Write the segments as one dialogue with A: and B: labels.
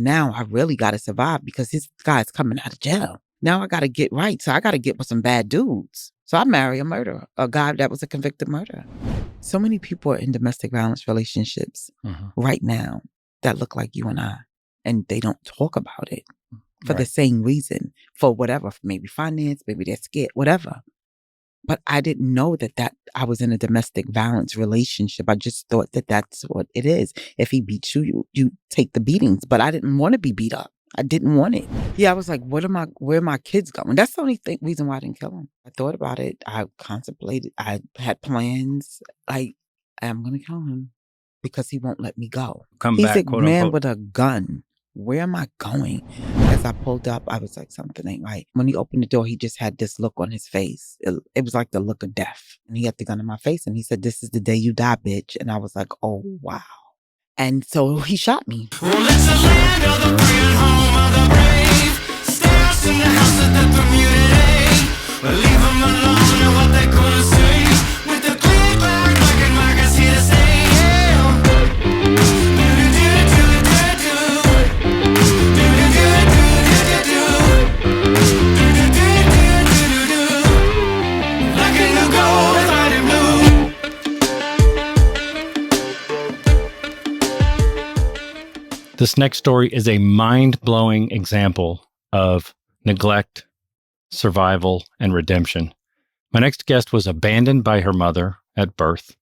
A: Now I really got to survive because this guy's coming out of jail. Now I got to get right. So I got to get with some bad dudes. So I marry a murderer, a guy that was a convicted murderer. So many people are in domestic violence relationships right now that look like you and I, and they don't talk about it for the same reason, for whatever, maybe finance, maybe they're scared, whatever. But I didn't know that I was in a domestic violence relationship. I just thought that that's what it is. If he beats you, you take the beatings. But I didn't want to be beat up. I didn't want it. Yeah, I was like, where are my kids going? That's the only reason why I didn't kill him. I thought about it. I contemplated. I had plans. I am going to kill him because he won't let me go. He's a man with a gun. Where am I going? As I pulled up, I was like, something ain't right. When he opened the door, he just had this look on his face. It was like the look of death. And he had the gun in my face and he said, "This is the day you die, bitch." And I was like, oh, wow. And so he shot me. Well, it's the land of the free and home of the brave. Stairs in the house of the community. But leave them alone and what they're gonna say. With the clear black and markers here to stay.
B: This next story is a mind-blowing example of neglect, survival, and redemption. My next guest was abandoned by her mother at birth,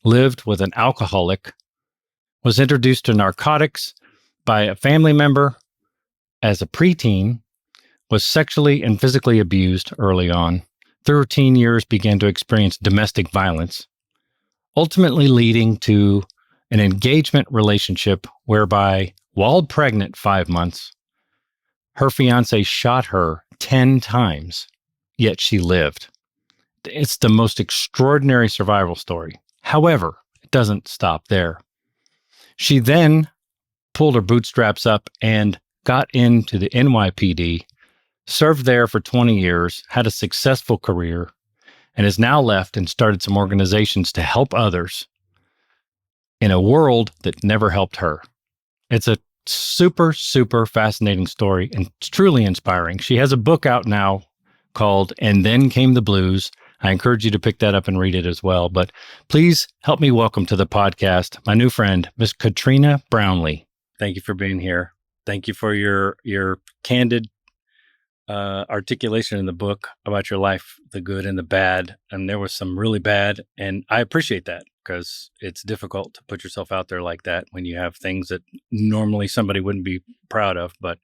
B: lived with an alcoholic, was introduced to narcotics by a family member as a preteen, was sexually and physically abused early on. Through her teen years, began to experience domestic violence, ultimately leading to an engagement relationship whereby, while pregnant 5 months, her fiancé shot her 10 times, yet she lived. It's the most extraordinary survival story. However, it doesn't stop there. She then pulled her bootstraps up and got into the NYPD, served there for 20 years, had a successful career, and has now left and started some organizations to help others in a world that never helped her. It's a super, super fascinating story and it's truly inspiring. She has a book out now called And Then Came the Blues. I encourage you to pick that up and read it as well. But please help me welcome to the podcast my new friend, Miss Katrina Brownlee. Thank you for being here. Thank you for your candid articulation in the book about your life, the good and the bad. And there was some really bad. And I appreciate that because it's difficult to put yourself out there like that when you have things that normally somebody wouldn't be proud of. But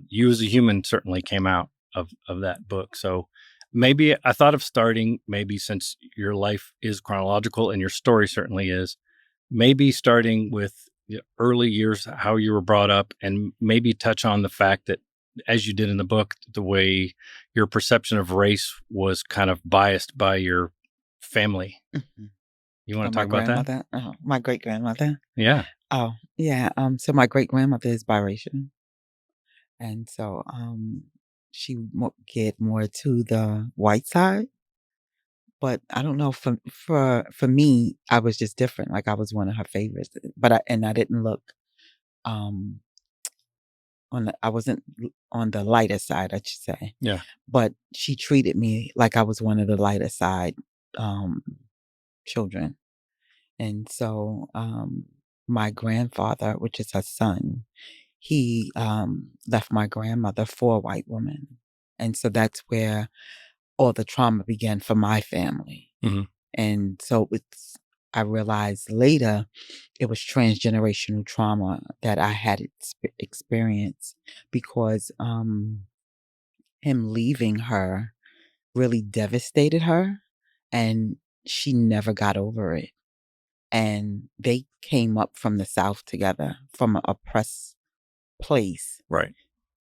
B: you as a human certainly came out of that book. So maybe I thought of starting, maybe since your life is chronological and your story certainly is, maybe starting with the early years, how you were brought up, and maybe touch on the fact that, as you did in the book, the way your perception of race was kind of biased by your family. Mm-hmm. You want to talk about that?
A: My great-grandmother?
B: Yeah.
A: Oh, yeah. So my great-grandmother is biracial. And so she get more to the white side. But I don't know, for me, I was just different. Like I was one of her favorites. But I didn't look I wasn't on the lighter side, I should say.
B: Yeah.
A: But she treated me like I was one of the lighter side children. And so my grandfather, which is her son, he left my grandmother for a white woman. And so that's where all the trauma began for my family.
B: Mm-hmm.
A: And so I realized later it was transgenerational trauma that I had experienced because him leaving her really devastated her and she never got over it. And they came up from the South together, from an oppressed place,
B: right,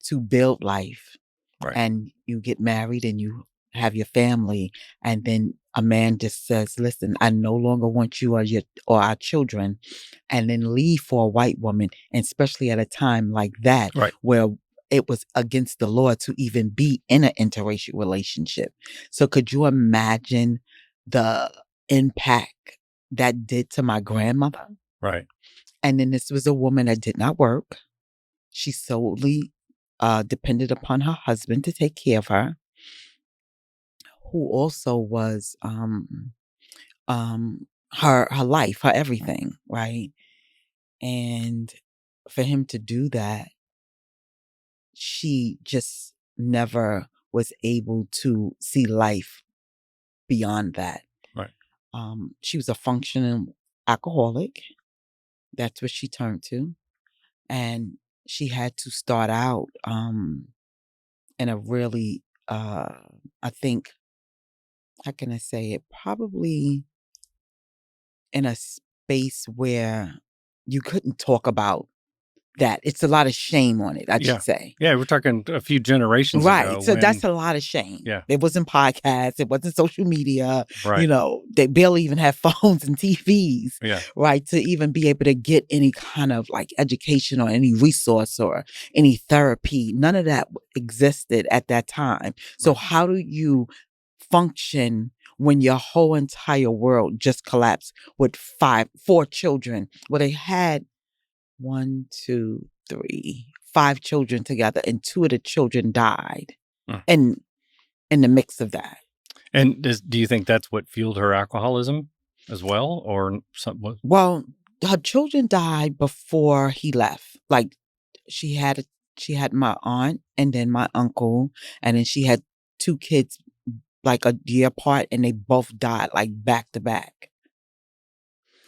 A: to build life.
B: Right.
A: And you get married and you have your family, and then a man just says, "Listen, I no longer want you or our children," and then leave for a white woman, and especially at a time like that,
B: right,
A: where it was against the law to even be in an interracial relationship. So could you imagine the impact that did to my grandmother?
B: Right.
A: And then this was a woman that did not work. She solely depended upon her husband to take care of her, who also was her life, her everything, right? And for him to do that, she just never was able to see life beyond that.
B: Right.
A: She was a functioning alcoholic. That's what she turned to. And she had to start out in a really, I think, how can I say it? Probably in a space where you couldn't talk about that. It's a lot of shame on it, I
B: Yeah.
A: should say.
B: Yeah, we're talking a few generations
A: Right.
B: ago.
A: So that's a lot of shame.
B: Yeah.
A: It wasn't podcasts. It wasn't social media.
B: Right.
A: They barely even have phones and TVs.
B: Yeah.
A: Right. To even be able to get any kind of like education or any resource or any therapy. None of that existed at that time. So how do you function when your whole entire world just collapsed with 4 children? Well, they had 1, 2, 3, 5 children together, and 2 of the children died. And in the mix of that.
B: And do you think that's what fueled her alcoholism as well, or something?
A: Well, her children died before he left. Like she had my aunt and then my uncle, and then she had 2 kids like a year apart, and they both died like back to back.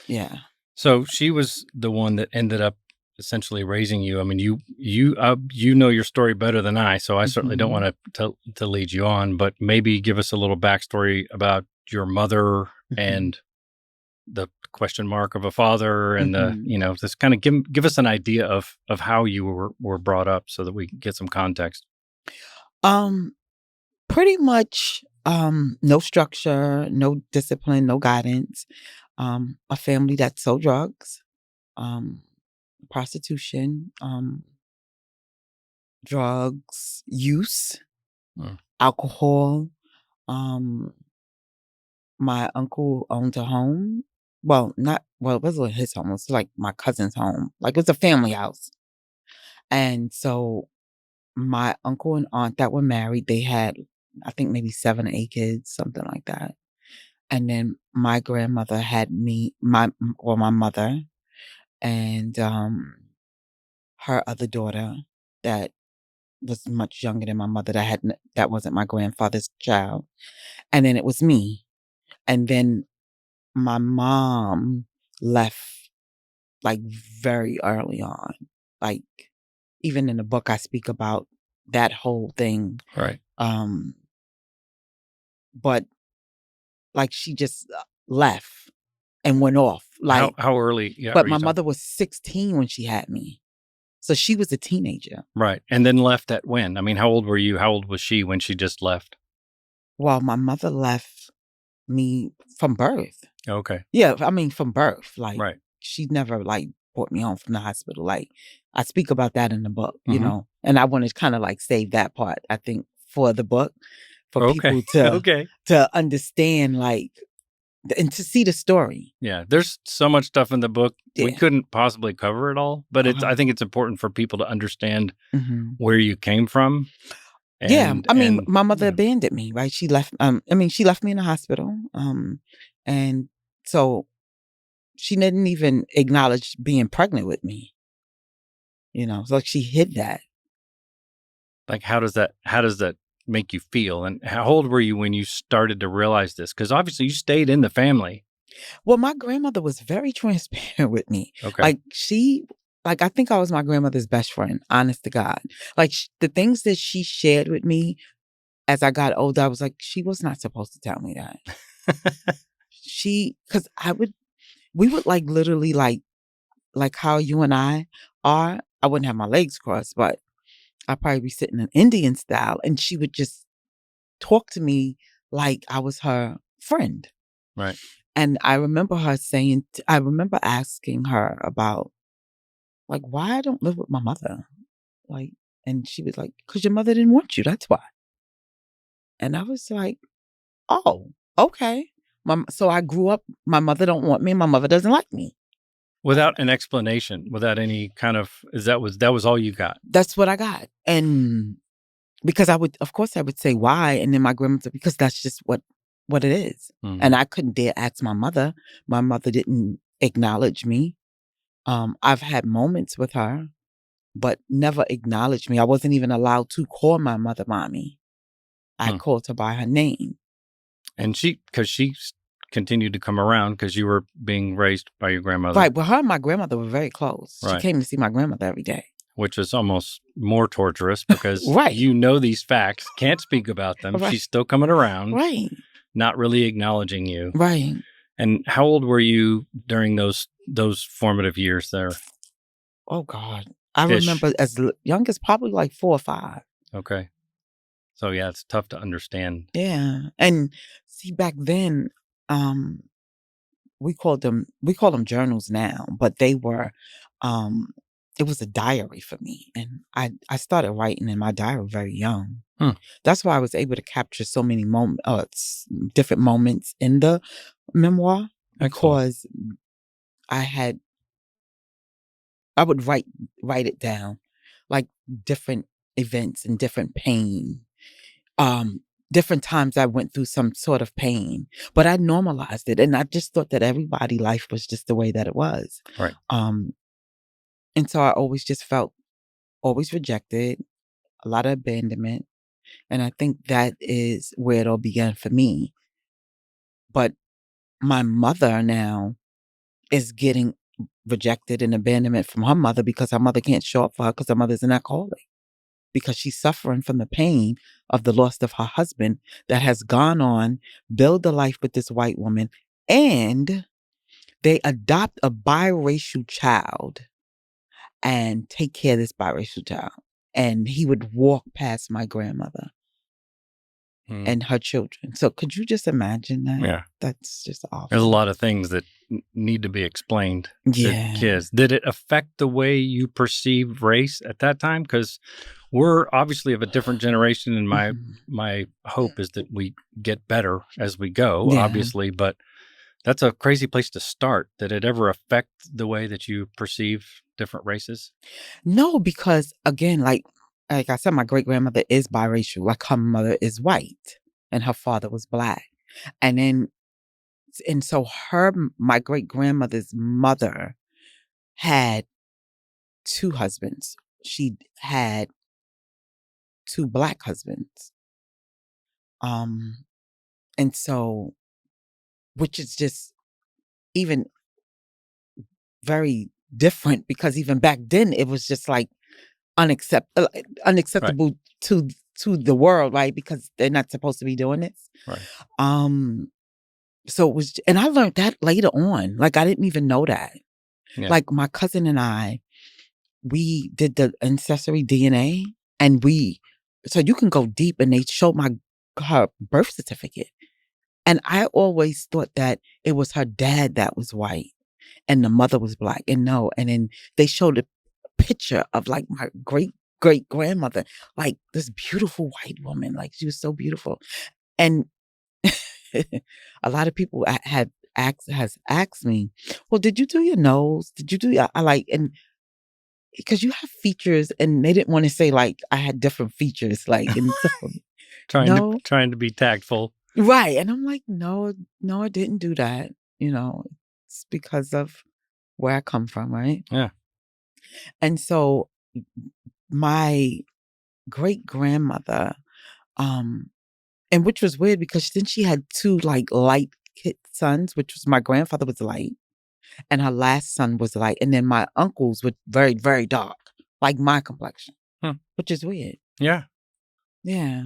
A: Yeah.
B: So she was the one that ended up essentially raising you. I mean, you know your story better than I, so I certainly don't want to lead you on, but maybe give us a little backstory about your mother and the question mark of a father and the, just kind of give us an idea of how you were brought up so that we can get some context.
A: Pretty much no structure, no discipline, no guidance. A family that sold drugs, prostitution, drugs use, alcohol. My uncle owned a home. It wasn't his home. It was like my cousin's home. Like it was a family house. And so my uncle and aunt that were married, they had, I think maybe 7 or 8 kids, something like that. And then my grandmother had my mother, and her other daughter that was much younger than my mother that wasn't my grandfather's child. And then it was me. And then my mom left like very early on. Like even in the book I speak about that whole thing.
B: Right.
A: But like she just left and went off. Like
B: how early? Yeah.
A: But my mother was 16 when she had me. So she was a teenager.
B: Right. And then left at when? I mean, how old were you? How old was she when she just left?
A: Well, my mother left me from birth.
B: Okay.
A: Yeah, I mean from birth. Like
B: right.
A: She never like brought me home from the hospital. Like I speak about that in the book, and I want to kind of like save that part, I think, for the book for people to understand like and to see the story.
B: Yeah, there's so much stuff in the book. Yeah. We couldn't possibly cover it all, but I think it's important for people to understand where you came from.
A: My mother abandoned me, right? She left she left me in the hospital. And so she didn't even acknowledge being pregnant with me. So like she hid that.
B: Like how does that make you feel? And how old were you when you started to realize this? Because obviously you stayed in the family.
A: Well, my grandmother was very transparent with me.
B: Okay.
A: Like I think I was my grandmother's best friend, honest to God. Like the things that she shared with me as I got older, I was like, she was not supposed to tell me that. Because we would like literally like how you and I are. I wouldn't have my legs crossed, but I'd probably be sitting in Indian style, and she would just talk to me like I was her friend.
B: Right.
A: And I remember her I remember asking her about like why I don't live with my mother. Like, and she was like, because your mother didn't want you, that's why. And I was like, oh, okay. So I grew up, my mother don't want me, my mother doesn't like me.
B: Without an explanation, without any kind of, that was all you got.
A: That's what I got. And because I would say why. And then my grandmother, because that's just what it is.
B: Mhm.
A: And I couldn't dare ask my mother. My mother didn't acknowledge me. I've had moments with her, but never acknowledged me. I wasn't even allowed to call my mother mommy. I called her by her name.
B: And because she continued to come around because you were being raised by your grandmother.
A: Right. Well, her and my grandmother were very close.
B: Right.
A: She came to see my grandmother every day.
B: Which is almost more torturous because
A: Right.
B: you know these facts, can't speak about them.
A: Right.
B: She's still coming around.
A: Right.
B: Not really acknowledging you.
A: Right.
B: And how old were you during those formative years there?
A: Oh, God. I remember as young as probably like 4 or 5.
B: Okay. So, yeah, it's tough to understand.
A: Yeah. And see, back then, we call them journals now, but they were, it was a diary for me. And I started writing in my diary very young. That's why I was able to capture so many different moments in the memoir, because I would write it down, like different events and different pain, different times I went through some sort of pain, but I normalized it. And I just thought that everybody's life was just the way that it was.
B: Right.
A: And so I always just felt always rejected, a lot of abandonment. And I think that is where it all began for me. But my mother now is getting rejected and abandonment from her mother because her mother can't show up for her because her mother's an alcoholic. Because she's suffering from the pain of the loss of her husband that has gone on, build a life with this white woman, and they adopt a biracial child and take care of this biracial child. And he would walk past my grandmother and her children. So could you just imagine that?
B: Yeah.
A: That's just awful.
B: There's a lot of things that need to be explained to kids. Did it affect the way you perceived race at that time? Because we're obviously of a different generation, and my hope is that we get better as we go, obviously, but that's a crazy place to start. Did it ever affect the way that you perceive different races?
A: No, because again, like I said, my great-grandmother is biracial. Like her mother is white and her father was black. And so my great-grandmother's mother had 2 husbands. She had 2 black husbands. And so, which is just even very different, because even back then it was just like unacceptable
B: Right.
A: to the world, right? Because they're not supposed to be doing this.
B: Right.
A: So it was, and I learned that later on. Like I didn't even know that.
B: Yeah.
A: Like my cousin and I, we did the ancestry DNA, and so you can go deep, and they showed her birth certificate. And I always thought that it was her dad that was white and the mother was black. And no, and then they showed a picture of like my great grandmother, like this beautiful white woman, like she was so beautiful. And a lot of people has asked me, well, did you do your nose? Did you do your, I like, and because you have features, and they didn't want to say like I had different features, like, and so,
B: trying to be tactful.
A: Right. And I'm like, no, I didn't do that. It's because of where I come from, right?
B: Yeah.
A: And so my great grandmother, and which was weird because then she had 2 like light kid sons, which was my grandfather was light and her last son was light. And then my uncles were very, very dark, like my complexion, which is weird.
B: Yeah.
A: Yeah.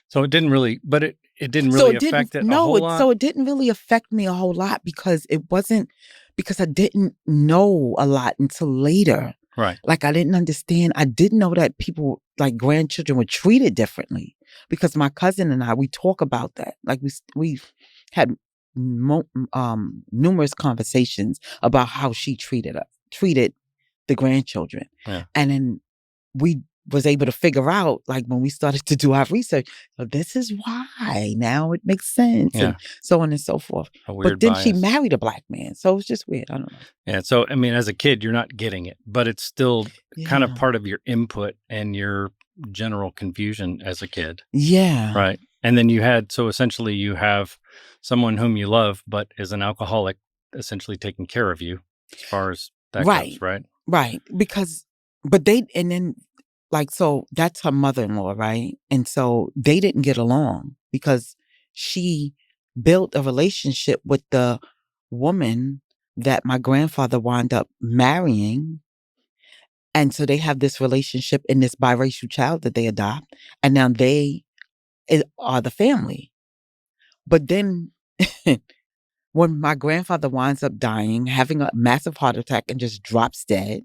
B: So it didn't really, but it didn't really affect it a whole lot?
A: So it didn't really affect me a whole lot because I didn't know a lot until later.
B: Right.
A: Like I didn't understand. I didn't know that people, like grandchildren, were treated differently, because my cousin and I, we talk about that. Like we had numerous conversations about how she treated the grandchildren.
B: Yeah.
A: And then we was able to figure out, like, when we started to do our research, this is why. Now it makes sense,
B: Yeah.
A: and so on and so forth.
B: A weird
A: But then she
B: bias.
A: married a black man, so it was just weird. I don't know.
B: Yeah. So, I mean, as a kid, you're not getting it, but it's still kind of
A: Yeah.
B: part of your input and your general confusion as a kid.
A: Yeah.
B: Right. And then so essentially you have someone whom you love, but is an alcoholic, essentially taking care of you as far as that goes, right?
A: Right. And then, like, so that's her mother-in-law, right? And so they didn't get along because she built a relationship with the woman that my grandfather wound up marrying. And so they have this relationship in this biracial child that they adopt. And now they are the family. But then when my grandfather winds up dying, having a massive heart attack and just drops dead,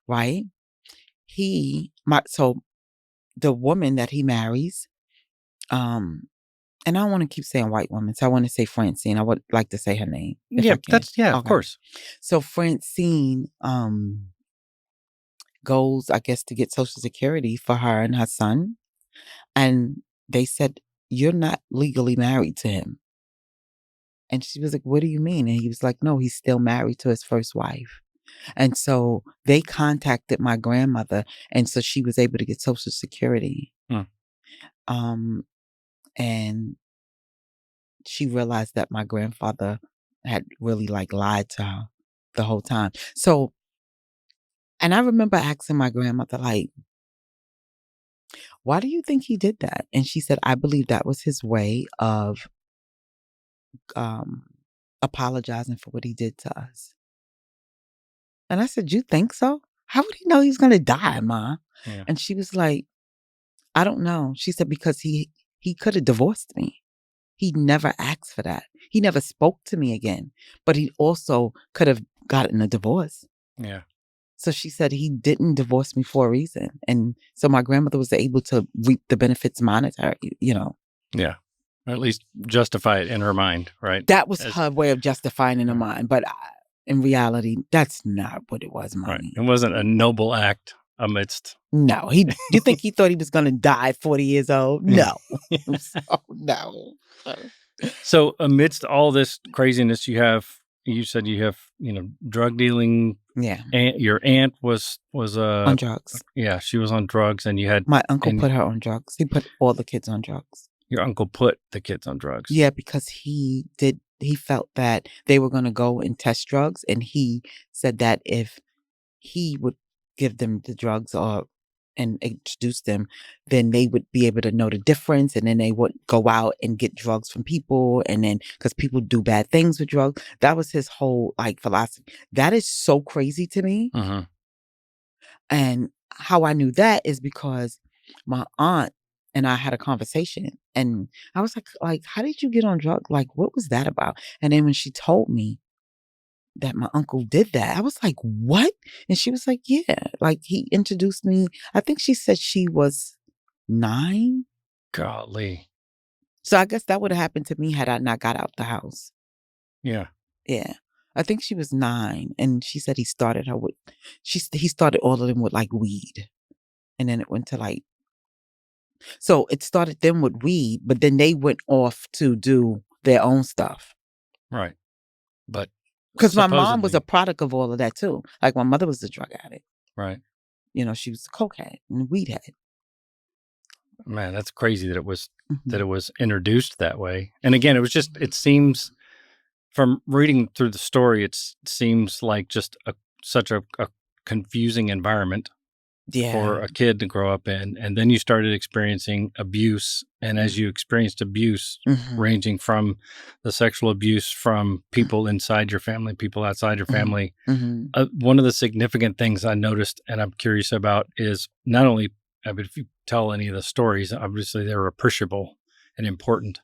A: right? So the woman that he marries, and I don't want to keep saying white woman, so I want to say Francine. I would like to say her name.
B: Yeah, of course.
A: So Francine goes, I guess, to get Social Security for her and her son. And they said, "You're not legally married to him." And she was like, "What do you mean?" And he was like, "No, he's still married to his first wife." And so they contacted my grandmother, and so she was able to get Social Security. And she realized that my grandfather had really, like, lied to her the whole time. So, and I remember asking my grandmother, like, "Why do you think he did that?" And she said, "I believe that was his way of apologizing for what he did to us." And I said, "You think so? How would he know he's gonna die, Ma?"
B: Yeah.
A: And she was like, "I don't know." She said, "Because he could have divorced me. He never asked for that. He never spoke to me again, but he also could have gotten a divorce."
B: Yeah.
A: So she said he didn't divorce me for a reason. And so my grandmother was able to reap the benefits monetary,
B: Yeah. Or at least justify it in her mind, right?
A: That was her way of justifying in her mind. But in reality, that's not what it was, Mommy.
B: Right. It wasn't a noble act amidst.
A: No. You think he thought he was going to die 40 years old? No. So, no.
B: So amidst all this craziness, you said you have, drug dealing.
A: Yeah.
B: Your aunt was
A: on drugs.
B: Yeah, she was on drugs, and you had
A: my uncle put her on drugs. He put all the kids on drugs.
B: Your uncle put the kids on drugs.
A: Yeah, because he felt that they were going to go and test drugs, and he said that if he would give them the drugs and introduce them, then they would be able to know the difference, and then they would go out and get drugs from people, and then because people do bad things with drugs. That was his whole philosophy. That is so crazy to me.
B: Mm-hmm.
A: And how I knew that is because my aunt and I had a conversation, and I was like, "How did you get on drugs? Like, what was that about?" And then when she told me that my uncle did that, I was like, "What?" And she was like, "Yeah, like he introduced me." I think she said she was 9.
B: Golly.
A: So I guess that would have happened to me had I not got out the house.
B: Yeah.
A: Yeah. I think she was 9, and she said he started her with, he started all of them with weed, and then it went to so it started them with weed, but then they went off to do their own stuff.
B: Right. But
A: because my mom was a product of all of that too. Like my mother was a drug addict.
B: Right.
A: She was a cokehead and weed head.
B: Man, that's crazy that it was introduced that way. And again, it seems from reading through the story, it seems like just such a confusing environment for a kid to grow up in. And then you started experiencing abuse. And as you experienced abuse, ranging from the sexual abuse from people inside your family, people outside your family, one of the significant things I noticed and I'm curious about is not only, if you tell any of the stories, obviously they were appreciable and important,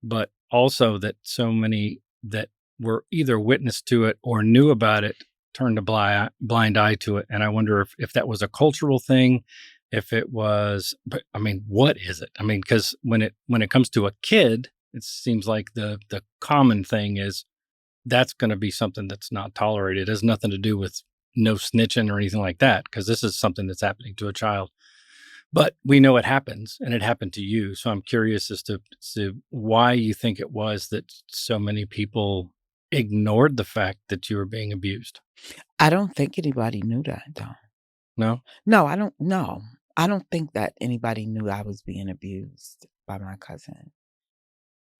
B: but also that so many that were either witness to it or knew about it turned a blind eye to it. And I wonder if that was a cultural thing, if it was, but I mean, what is it? I mean, because when it comes to a kid, it seems like the common thing is that's going to be something that's not tolerated. It has nothing to do with no snitching or anything like that, because this is something that's happening to a child. But we know it happens, and it happened to you. So I'm curious as to why you think it was that so many people ignored the fact that you were being abused.
A: I don't think anybody knew that, though.
B: No?
A: No, I don't no. I don't think that anybody knew I was being abused by my cousin.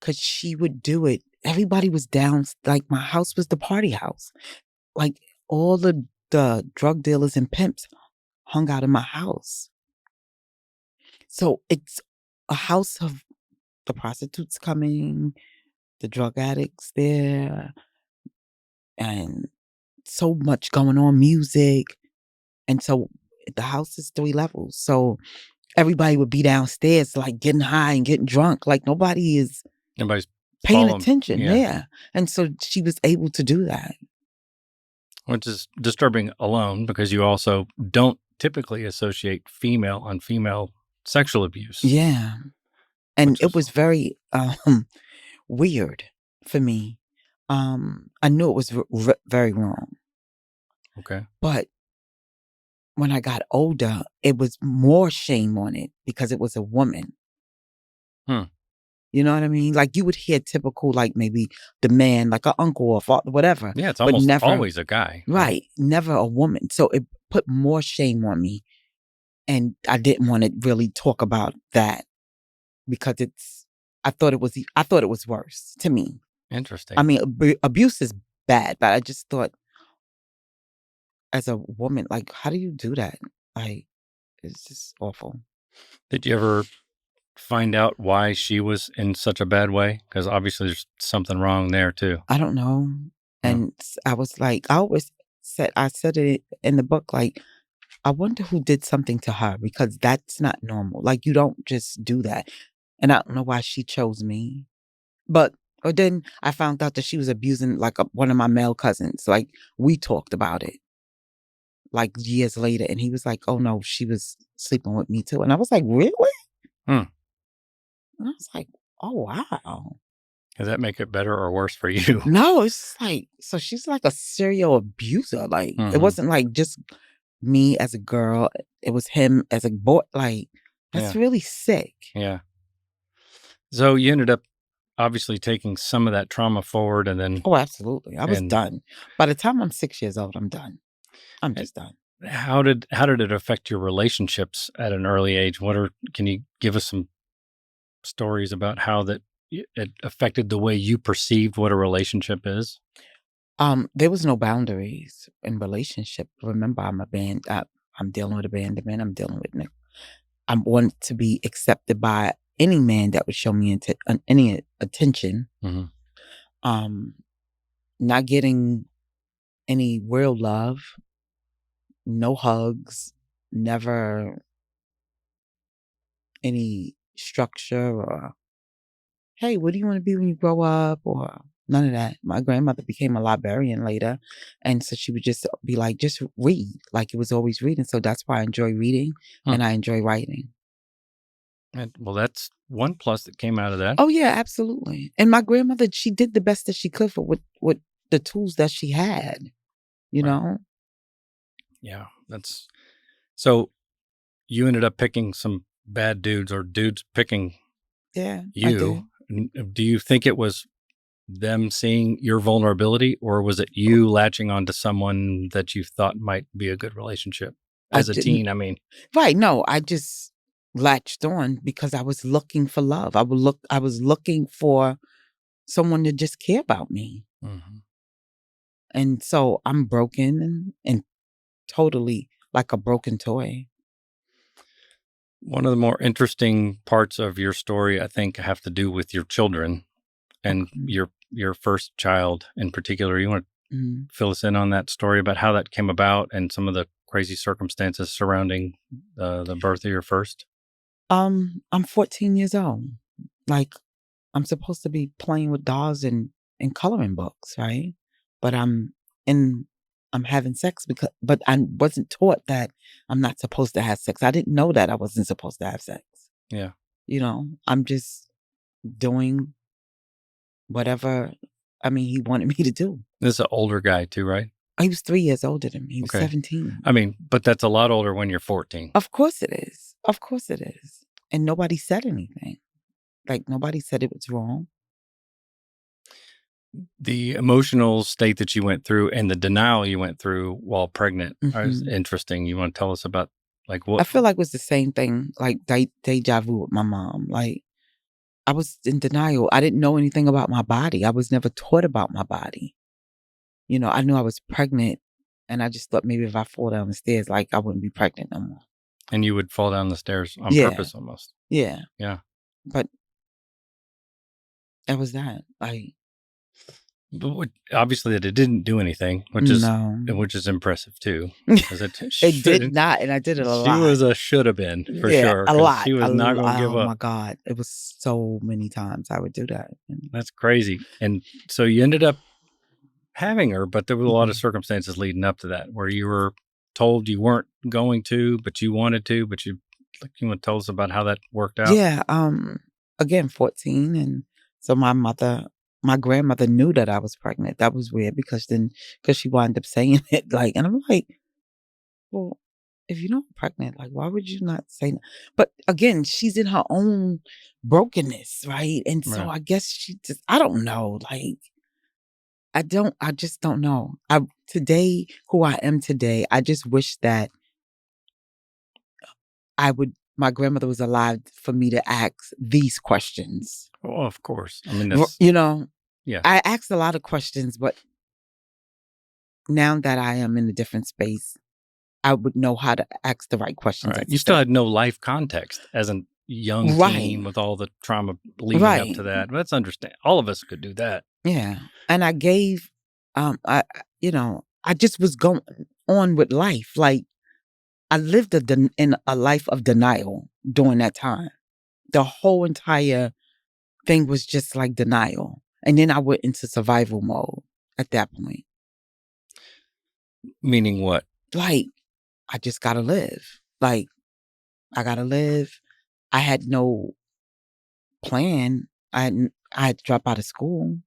A: 'Cause she would do it. Everybody was down, like, my house was the party house. Like, all the drug dealers and pimps hung out in my house. So, it's a house of the prostitutes coming, the drug addicts there, and so much going on, music, and so the house is 3 levels, so everybody would be downstairs, like, getting high and getting drunk, like, nobody is
B: Nobody's
A: paying
B: following.
A: attention,
B: Yeah.
A: yeah, and so she was able to do that.
B: Which is disturbing alone because you also don't typically associate female on female sexual abuse.
A: Yeah, and
B: Which
A: it
B: is
A: was very, weird for me. I knew it was very wrong,
B: okay.
A: but when I got older, it was more shame on it because it was a woman.
B: Hmm.
A: You know what I mean? Like, you would hear typical, like, maybe the man, like a uncle or father, whatever,
B: Yeah, it's
A: but
B: almost
A: never
B: always a guy.
A: right, never a woman. So it put more shame on me, and I didn't wanna really talk about that because I thought it was worse to me.
B: Interesting.
A: I mean, abuse is bad, but I just thought as a woman, like, how do you do that? Like, it's just awful.
B: Did you ever find out why she was in such a bad way? Because obviously there's something wrong there too.
A: I don't know.
B: No.
A: And I was like, I said it in the book, like, I wonder who did something to her because that's not normal. Like, you don't just do that. And I don't know why she chose me. But or then I found out that she was abusing like one of my male cousins. Like, we talked about it like years later, and he was like, "Oh no, she was sleeping with me too." And I was like, "Really?"
B: Hmm.
A: And I was like, "Oh wow."
B: Does that make it better or worse for you?
A: No, it's just like so she's like a serial abuser. Like, it
B: Mhm.
A: wasn't like just me as a girl; it was him as a boy. Like, that's
B: Yeah.
A: really sick.
B: Yeah. So you ended up obviously taking some of that trauma forward and then
A: Oh, absolutely. I was
B: and
A: done. By the time I'm 6 years old, I'm done. I'm
B: and
A: just done.
B: how did it affect your relationships at an early age? Can you give us some stories about how it affected the way you perceived what a relationship is?
A: There was no boundaries in relationship. Remember, I'm dealing with abandonment. I'm dealing with I want to be accepted by any man that would show me any attention.
B: Mhm.
A: Um, not getting any real love, no hugs, never any structure or hey, what do you want to be when you grow up? Or none of that. My grandmother became a librarian later. And so she would just be like, just read. Like it was always reading. So that's why I enjoy reading
B: Huh.
A: and I enjoy writing.
B: Well, that's one plus that came out of that.
A: Oh, yeah, absolutely. And my grandmother, she did the best that she could for with the tools that she had, you
B: Right.
A: know?
B: Yeah. So you ended up picking some bad dudes or dudes picking
A: Yeah, I
B: you.
A: did.
B: Do you think it was them seeing your vulnerability, or was it you latching onto someone that you thought might be a good relationship
A: I
B: as a
A: didn't.
B: teen? I mean,
A: Right. No, I just latched on because I was looking for love. I was looking for someone to just care about me.
B: mhm.
A: And so I'm broken and totally like a broken toy.
B: One of the more interesting parts of your story, I think, have to do with your children and
A: Okay.
B: your first child in particular. You want to
A: Mhm.
B: fill us in on that story about how that came about and some of the crazy circumstances surrounding the birth of your first?
A: I'm 14 years old. Like I'm supposed to be playing with dolls and coloring books, right? But in I'm having sex but I wasn't taught that I'm not supposed to have sex. I didn't know that I wasn't supposed to have sex.
B: Yeah.
A: You know, I'm just doing whatever he wanted me to do.
B: This is an older guy too, right?
A: He was 3 years older than me. He was
B: Okay.
A: 17.
B: I mean, but that's a lot older when you're 14.
A: Of course it is. Of course it is. And nobody said anything. Like, nobody said it was wrong.
B: The emotional state that you went through and the denial you went through while pregnant is interesting. You want to tell us about, like, what?
A: I feel like it was the same thing, like deja vu with my mom. Like, I was in denial. I didn't know anything about my body. I was never taught about my body. You know, I knew I was pregnant, and I just thought maybe if I fall down the stairs, like, I wouldn't be pregnant no more.
B: And you would fall down the stairs on
A: Yeah.
B: purpose almost.
A: Yeah.
B: Yeah.
A: But that was that. Like,
B: But obviously that it didn't do anything, which is impressive too. Because
A: it did not, and I did it a lot.
B: She was a should have been for sure.
A: A lot.
B: She was not going to give up.
A: Oh my God, it was so many times I would do that.
B: That's crazy. And so you ended up having her, but there were a lot of circumstances leading up to that where you were told you weren't going to, but you wanted to. But you want to tell us about how that worked out?
A: Yeah. Again, 14, and so my grandmother knew that I was pregnant. That was weird because she wound up saying it, like, and I'm like, well, if you know I'm pregnant, like, why would you not say that? But again, she's in her own brokenness, right? And so I guess she just, I don't know, like, I just don't know. Today, who I am today, I just wish that my grandmother was alive for me to ask these questions.
B: Oh, of course. I mean, that's,
A: yeah. I asked a lot of questions, but now that I am in a different space, I would know how to ask the right questions.
B: Right. You still had no life context as a young teen with all the trauma leading up to that. That's understandable. All of us could do that.
A: Yeah. And I gave, I just was going on with life. Like, I lived in a life of denial during that time. The whole entire thing was just like denial. And then I went into survival mode at that point.
B: Meaning what?
A: Like, I just gotta live. Like, I gotta live. I had no plan. I had to drop out of school.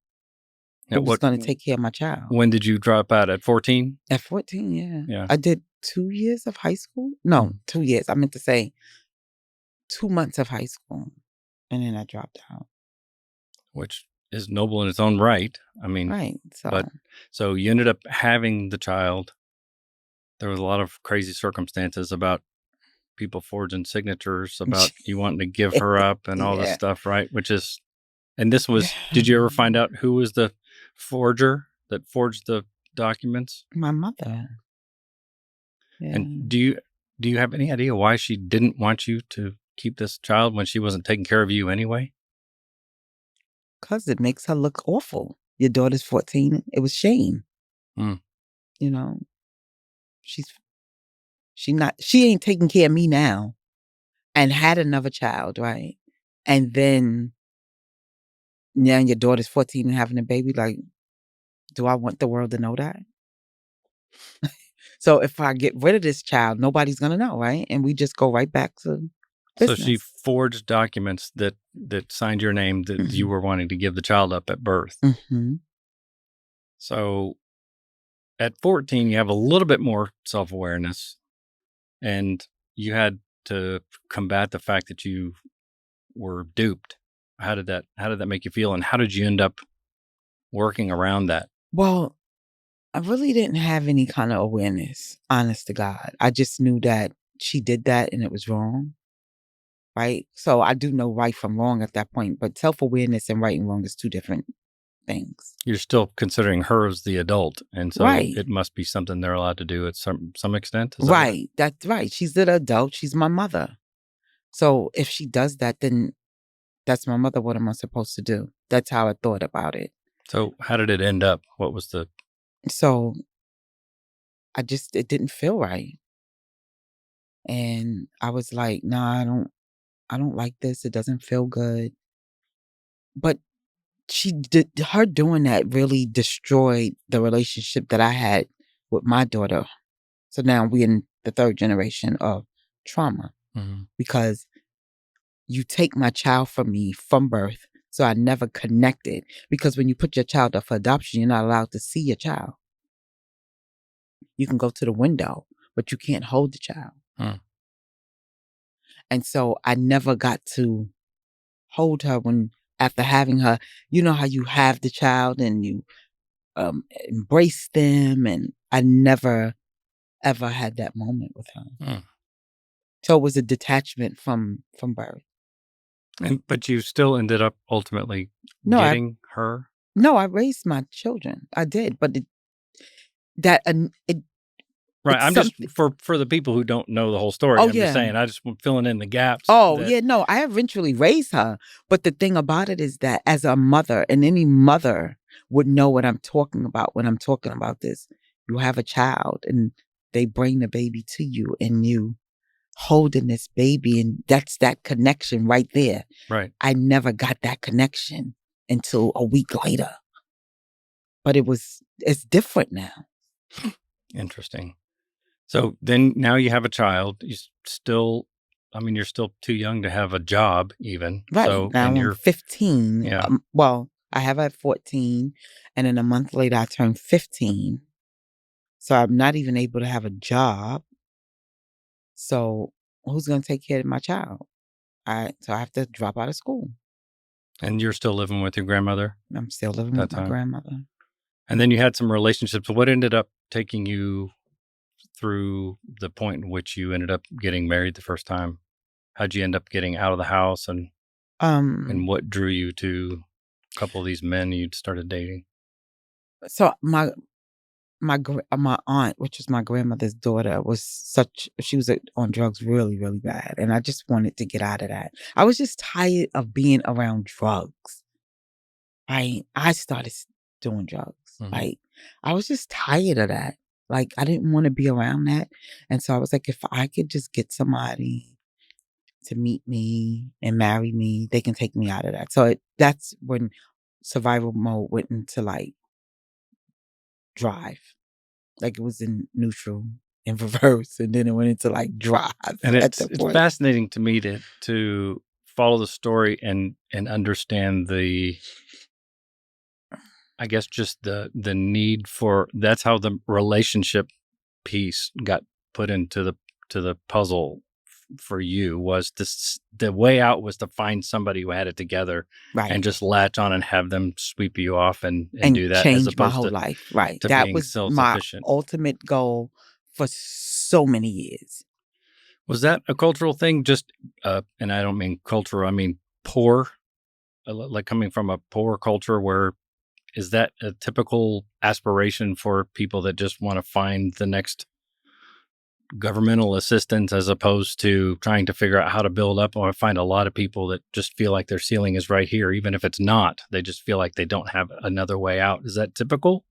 A: Who was going to take care of my child?
B: When did you drop out? At 14?
A: At 14, yeah. I did 2 years of high school. No, 2 years. I meant to say 2 months of high school. And then I dropped out.
B: Which is noble in its own right. I mean,
A: right.
B: So you ended up having the child. There was a lot of crazy circumstances about people forging signatures, about you wanting to give her up and all this stuff, right? And this was, did you ever find out who was the forger that forged the documents?
A: My mother.
B: Yeah. And do you have any idea why she didn't want you to keep this child when she wasn't taking care of you anyway?
A: Because it makes her look awful. Your daughter's 14. It was shame. You know, she ain't taking care of me now, and had another child, right? And then now your daughter's 14 and having a baby. Like, do I want the world to know that? So if I get rid of this child, nobody's gonna know, right? And we just go right back to business.
B: So she forged documents that signed your name that you were wanting to give the child up at birth. So at 14, you have a little bit more self-awareness, and you had to combat the fact that you were duped. How did that make you feel, and how did you end up working around that?
A: Well, I really didn't have any kind of awareness, honest to God. I just knew that she did that and it was wrong, right? So I do know right from wrong at that point, but self-awareness and right and wrong is two different things.
B: You're still considering her as the adult, and so it must be something they're allowed to do at some extent.
A: Right. That's right. She's an adult. She's my mother. So if she does that, then that's my mother. What am I supposed to do? That's how I thought about it.
B: So how did it end up? What was the...
A: So it didn't feel right. And I was like, no, I don't like this. It doesn't feel good. But her doing that really destroyed the relationship that I had with my daughter. So now we're in the third generation of trauma because you take my child from me from birth. So I never connected, because when you put your child up for adoption, you're not allowed to see your child. You can go to the window, but you can't hold the child. And so I never got to hold her after having her. You know how you have the child and you embrace them, and I never ever had that moment with her.
B: Hmm.
A: So it was a detachment from birth.
B: But you still ended up ultimately
A: No,
B: getting her?
A: I raised my children. I did, but it
B: Right.
A: it's
B: I'm just
A: something.
B: for the people who don't know the whole story.
A: Oh
B: I'm just
A: yeah.
B: saying. I just filling in the gaps.
A: Oh
B: That
A: yeah. No, I eventually raised her, but the thing about it is that as a mother, and any mother would know what I'm talking about when I'm talking about this. You have a child, and they bring the baby to you, and you holding this baby, and that's that connection right there.
B: right.
A: I never got that connection until a week later. But it's different now.
B: Interesting. So then now you have a child. You're still too young to have a job even.
A: Right.
B: So,
A: Now
B: and
A: I'm
B: you're,
A: 15.
B: yeah.
A: Well, I have her at 14, and then a month later I turned 15. So I'm not even able to have a job. So who's going to take care of my child? So I have to drop out of school.
B: And you're still living with your grandmother
A: I'm still living
B: that
A: with my
B: time.
A: grandmother.
B: And then you had some relationships. What ended up taking you through the point in which you ended up getting married the first time? How'd you end up getting out of the house, and what drew you to a couple of these men you'd started dating?
A: So my aunt, which was my grandmother's daughter, she was on drugs really, really bad. And I just wanted to get out of that. I was just tired of being around drugs. I started doing drugs.
B: Mhm.
A: Like, I was just tired of that. Like, I didn't want to be around that. And so I was like, if I could just get somebody to meet me and marry me, they can take me out of that. So that's when survival mode went into like drive. Like, it was in neutral, in reverse, and then it went into like drive
B: And
A: at
B: it's
A: that
B: it's
A: point.
B: fascinating to me to follow the story and understand I guess just the need for. That's how the relationship piece got put into the puzzle for you. Was the way out was to find somebody who had it together
A: Right.
B: and just latch on and have them sweep you off and do that, as
A: change my
B: opposed
A: whole
B: to
A: life. Right.
B: to
A: That
B: being
A: was my
B: self-sufficient.
A: ultimate goal for so many years.
B: Was that a cultural thing? Just and I don't mean cultural, I mean poor, like coming from a poor culture. Where is that a typical aspiration for people that just want to find the next governmental assistance, as opposed to trying to figure out how to build up? Or I find a lot of people that just feel like their ceiling is right here, even if it's not. They just feel like they don't have another way out. Is that typical?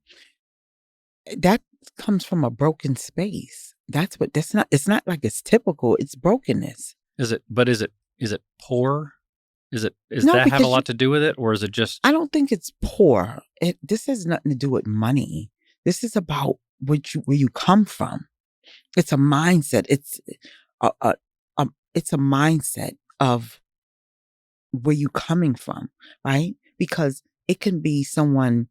A: That comes from a broken space. It's not like it's typical. It's brokenness.
B: Is it? But is it poor? Is
A: No,
B: that have a
A: because
B: lot to do with it, or is it just?
A: I don't think it's poor. This has nothing to do with money. This is about where you come from. It's a mindset. It's a mindset of where you coming from, right? Because it can be someone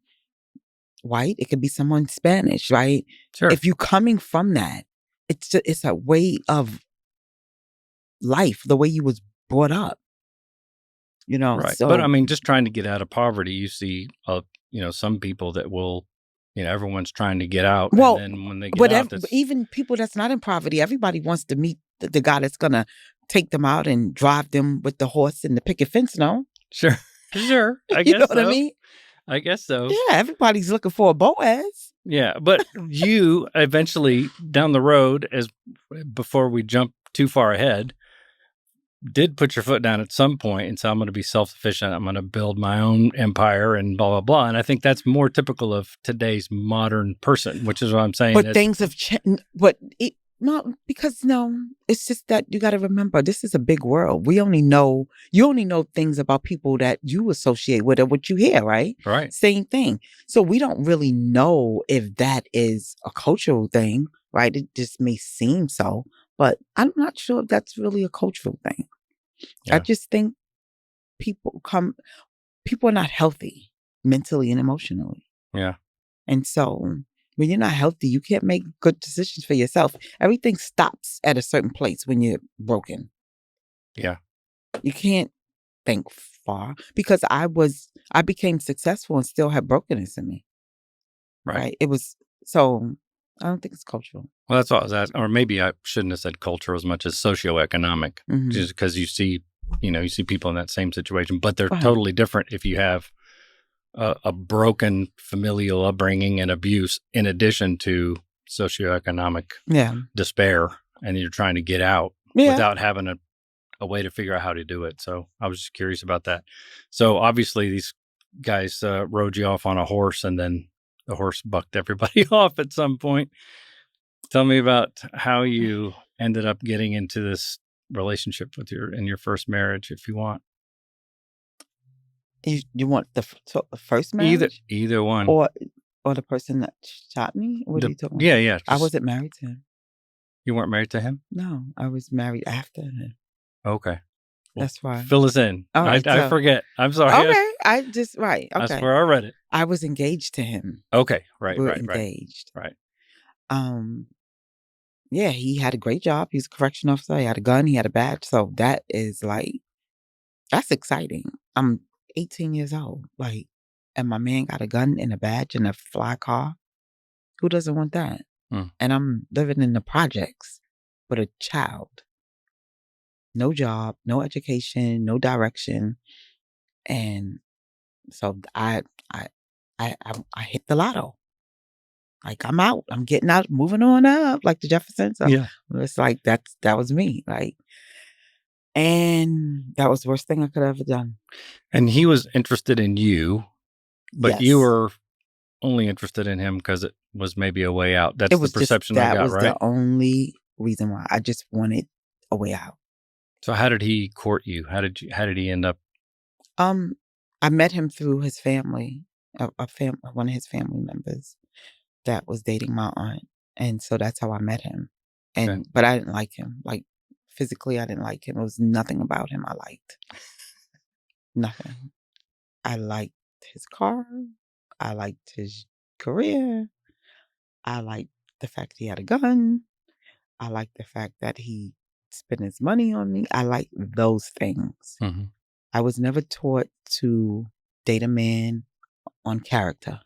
A: white, it could be someone Spanish, right?
B: Sure.
A: If you coming from that, it's a way of life, the way you was brought up,
B: Right. But I
A: So
B: mean, just trying to get out of poverty, you see, some people that will, everyone's trying to get out.
A: well,
B: And then when they get
A: but
B: out, that's
A: even people that's not in poverty, everybody wants to meet the guy that's gonna take them out and drive them with the horse and the picket fence. No,
B: sure. Sure. I
A: you know
B: guess
A: what I
B: so.
A: mean?
B: I guess so.
A: Yeah, everybody's looking for a Boaz.
B: Yeah. But you eventually down the road, before we jump too far ahead, did put your foot down at some point and say, I'm going to be self-sufficient. I'm going to build my own empire and blah, blah, blah. And I think that's more typical of today's modern person, which is what I'm saying.
A: But things have changed. It's just that you got to remember, this is a big world. You only know things about people that you associate with or what you hear, right?
B: Right.
A: Same thing. So we don't really know if that is a cultural thing, right? It just may seem so, but I'm not sure if that's really a cultural thing.
B: Yeah.
A: I just think people are not healthy mentally and emotionally.
B: Yeah.
A: And so when you're not healthy, you can't make good decisions for yourself. Everything stops at a certain place when you're broken.
B: Yeah.
A: You can't think far because I became successful and still had brokenness in me. Right? It was so I don't think it's cultural.
B: Well, that's what I was asking. Or maybe I shouldn't have said culture as much as socioeconomic, just because you see people in that same situation, but they're totally different if you have a broken familial upbringing and abuse in addition to socioeconomic despair, and you're trying to get out without having a way to figure out how to do it. So I was just curious about that. So obviously these guys rode you off on a horse, and then the horse bucked everybody off at some point. Tell me about how you ended up getting into this relationship in your first marriage, if you want.
A: You want the first marriage?
B: Either one.
A: Or the person that shot me? What are you talking about?
B: Yeah.
A: I wasn't married to him.
B: You weren't married to him?
A: No, I was married after him.
B: Okay. Well,
A: that's why.
B: Fill us in.
A: All right,
B: I forget. I'm sorry.
A: Okay. Okay.
B: I swear I read it.
A: I was engaged to him.
B: Okay. Right.
A: We were
B: right.
A: engaged.
B: Right.
A: Yeah, he had a great job. He was a correction officer. He had a gun. He had a badge. So that is that's exciting. I'm 18 years old. And my man got a gun and a badge and a fly car. Who doesn't want that? And I'm living in the projects with a child. No job, no education, no direction. And so I hit the lotto. I'm out. I'm getting out, moving on up, like the Jeffersons. So it's that was me. And that was the worst thing I could have ever done.
B: And he was interested in you, but you were only interested in him because it was maybe a way out. That's the perception I got, right?
A: That was the only reason why. I just wanted a way out.
B: So how did he court you? How did he end up?
A: I met him through his family, one of his family members that was dating my aunt. And so that's how I met him. But I didn't like him. Physically, I didn't like him. It was nothing about him I liked. Nothing. I liked his car. I liked his career. I liked the fact he had a gun. I liked the fact that he spent his money on me. I liked those things.
B: Mm-hmm.
A: I was never taught to date a man on character.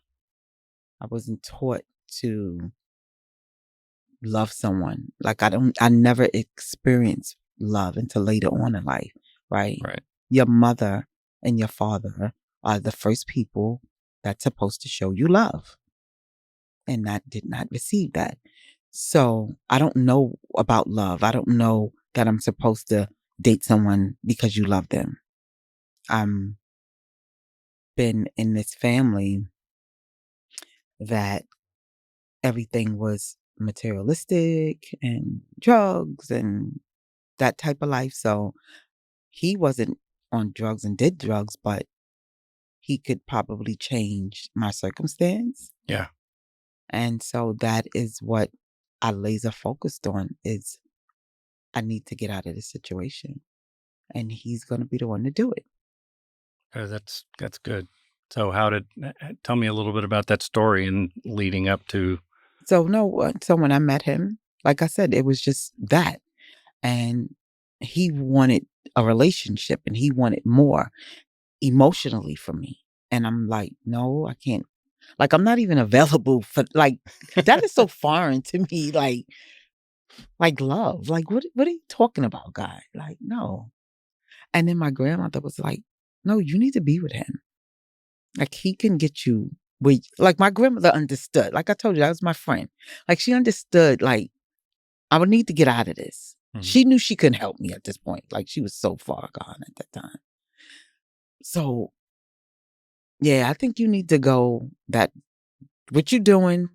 A: I wasn't taught to love someone. I never experienced love until later on in life, right?
B: Right.
A: Your mother and your father are the first people that's supposed to show you love. And I did not receive that. So I don't know about love. I don't know that I'm supposed to date someone because you love them. I'm been in this family that everything was materialistic and drugs and that type of life. So he wasn't on drugs and did drugs, but he could probably change my circumstance.
B: Yeah.
A: And so that is what I laser focused on is I need to get out of this situation. And he's going to be the one to do it.
B: That's good. So tell me a little bit about that story and leading up to.
A: So when I met him, like I said, it was just that. And he wanted a relationship and he wanted more emotionally from me. And I'm like, no, I can't. I'm not even available for that is so foreign to me. Love. What are you talking about, guy? No. And then my grandmother was like, no, you need to be with him. He can get you my grandmother understood. Like I told you, that was my friend. She understood, I would need to get out of this. Mm-hmm. She knew she couldn't help me at this point. She was so far gone at that time. So, yeah, I think you need to go what you doing,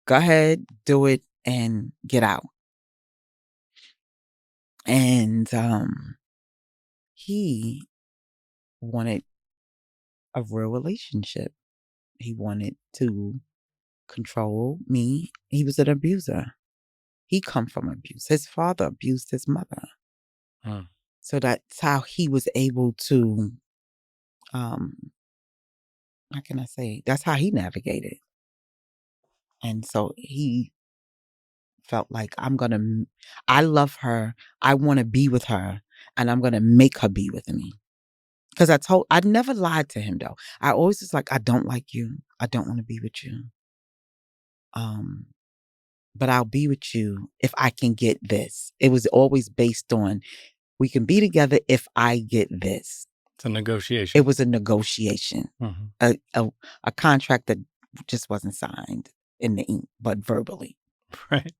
A: go ahead, do it, and get out. And he wanted a real relationship. He wanted to control me. He was an abuser. He come from abuse. His father abused his mother. So that's how he was able to, how can I say, that's how he navigated. And so he felt like I love her. I want to be with her. and I'm going to make her be with me. Because I never lied to him though. I always was like, I don't like you. I don't want to be with you. But I'll be with you if I can get this. It was always based on, we can be together if I get this.
B: It's a negotiation.
A: It was a negotiation, a contract that just wasn't signed in the ink, but verbally.
B: Right.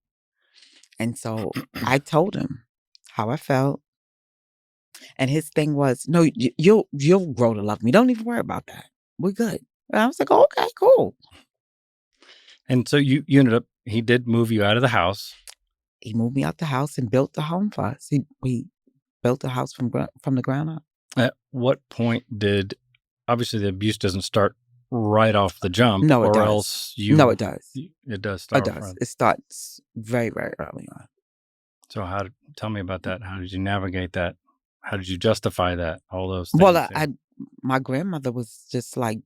A: And so I told him how I felt. And his thing was, no, you'll grow to love me. Don't even worry about that. We're good. And I was like, oh, okay, cool.
B: And so you ended up, he did move you out of the house.
A: He moved me out the house and built the home for us. We built the house from the ground up.
B: At what point obviously the abuse doesn't start right off the jump?
A: No, it does.
B: Else
A: No, it does.
B: It does start.
A: It does. It starts very, very early on.
B: So tell me about that. How did you navigate that? How did you justify that? All those things.
A: Well, my grandmother was just like,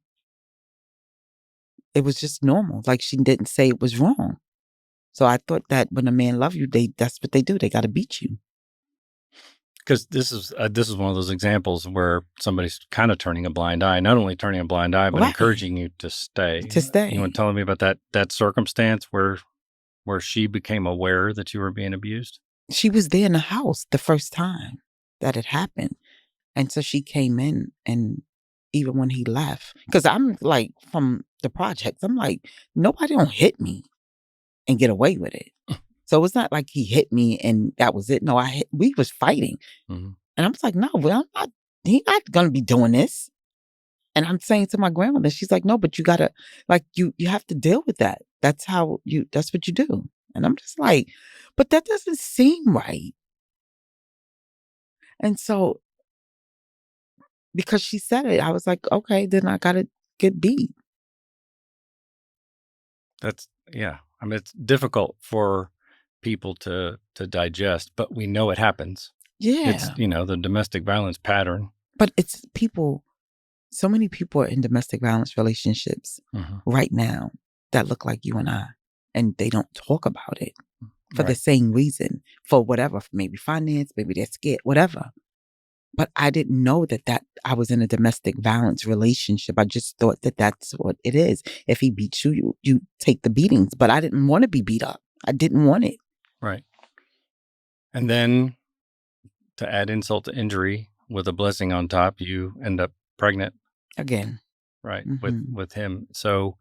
A: it was just normal. Like, she didn't say it was wrong. So I thought that when a man loves you, that's what they do. They got to beat you.
B: Because this is one of those examples where somebody's kind of turning a blind eye. Not only turning a blind eye, but encouraging you to stay. You want to tell me about that circumstance where she became aware that you were being abused? She
A: was there in the house the first time that it happened. And so she came in, and even when he left, because I'm like, from the projects, I'm like, nobody don't hit me and get away with it. So it's not like he hit me and that was it. No, we was fighting. And I was like, no, he's not going to be doing this. And I'm saying to my grandmother, she's like, no, but you gotta, like, you have to deal with that. That's what you do. And I'm just like, but that doesn't seem right. And so, because she said it, I was like, okay, then I gotta get beat.
B: Yeah. I mean, it's difficult for people to digest, but we know it happens.
A: Yeah.
B: It's, the domestic violence pattern.
A: But it's people, so many people are in domestic violence relationships right now that look like you and I, and they don't talk about it for the same reason, for whatever, maybe finance, maybe they're scared, whatever. But I didn't know that I was in a domestic violence relationship. I just thought that that's what it is. If he beats you, you take the beatings. But I didn't want to be beat up. I didn't want it.
B: Right. And then, to add insult to injury, with a blessing on top, you end up pregnant.
A: Again.
B: Right. With him. So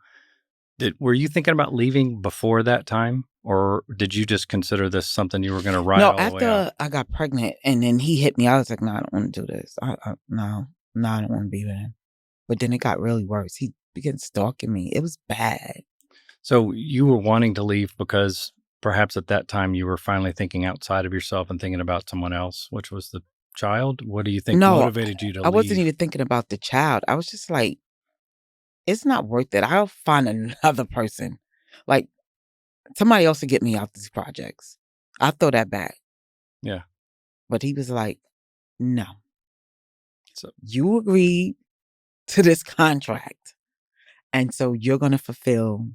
B: were you thinking about leaving before that time? Or did you just consider this something you were going to ride all the way out?
A: No, after I got pregnant and then he hit me, I was like, no, I don't want to do this. No, I don't want to be with him. But then it got really worse. He began stalking me. It was bad.
B: So you were wanting to leave because perhaps at that time you were finally thinking outside of yourself and thinking about someone else, which was the child? What do you think motivated you to leave?
A: I wasn't even thinking about the child. I was just like, it's not worth it. I'll find another person. Like, somebody else will get me out these projects. I'll throw that back.
B: Yeah.
A: But he was like, no. So you agreed to this contract. And so you're going to fulfill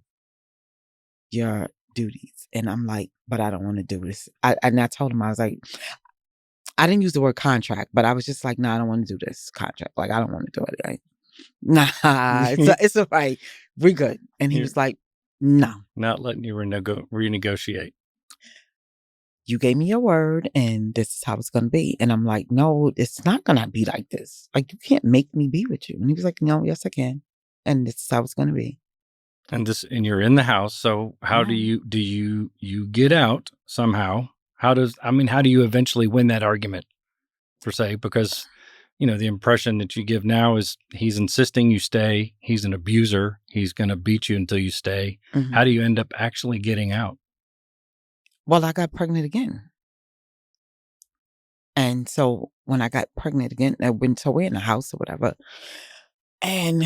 A: your duties. And I'm like, but I don't want to do this. And I told him, I was like, I didn't use the word contract, but I was just like, I don't want to do this contract. Like, I don't want to do it. Like, it's all right. We're good. And he was like, no.
B: Not letting you renegotiate.
A: You gave me your word and this is how it's going to be. And I'm like, no, it's not going to be like this. Like, you can't make me be with you. And he was like, no, yes, I can. And this is how it's going to be.
B: And you're in the house. So how do you get out somehow? How do you eventually win that argument, per se? Because, the impression that you give now is he's insisting you stay. He's an abuser. He's going to beat you until you stay. How do you end up actually getting out?
A: Well, I got pregnant again. And so when I got pregnant again, we're in the house or whatever. And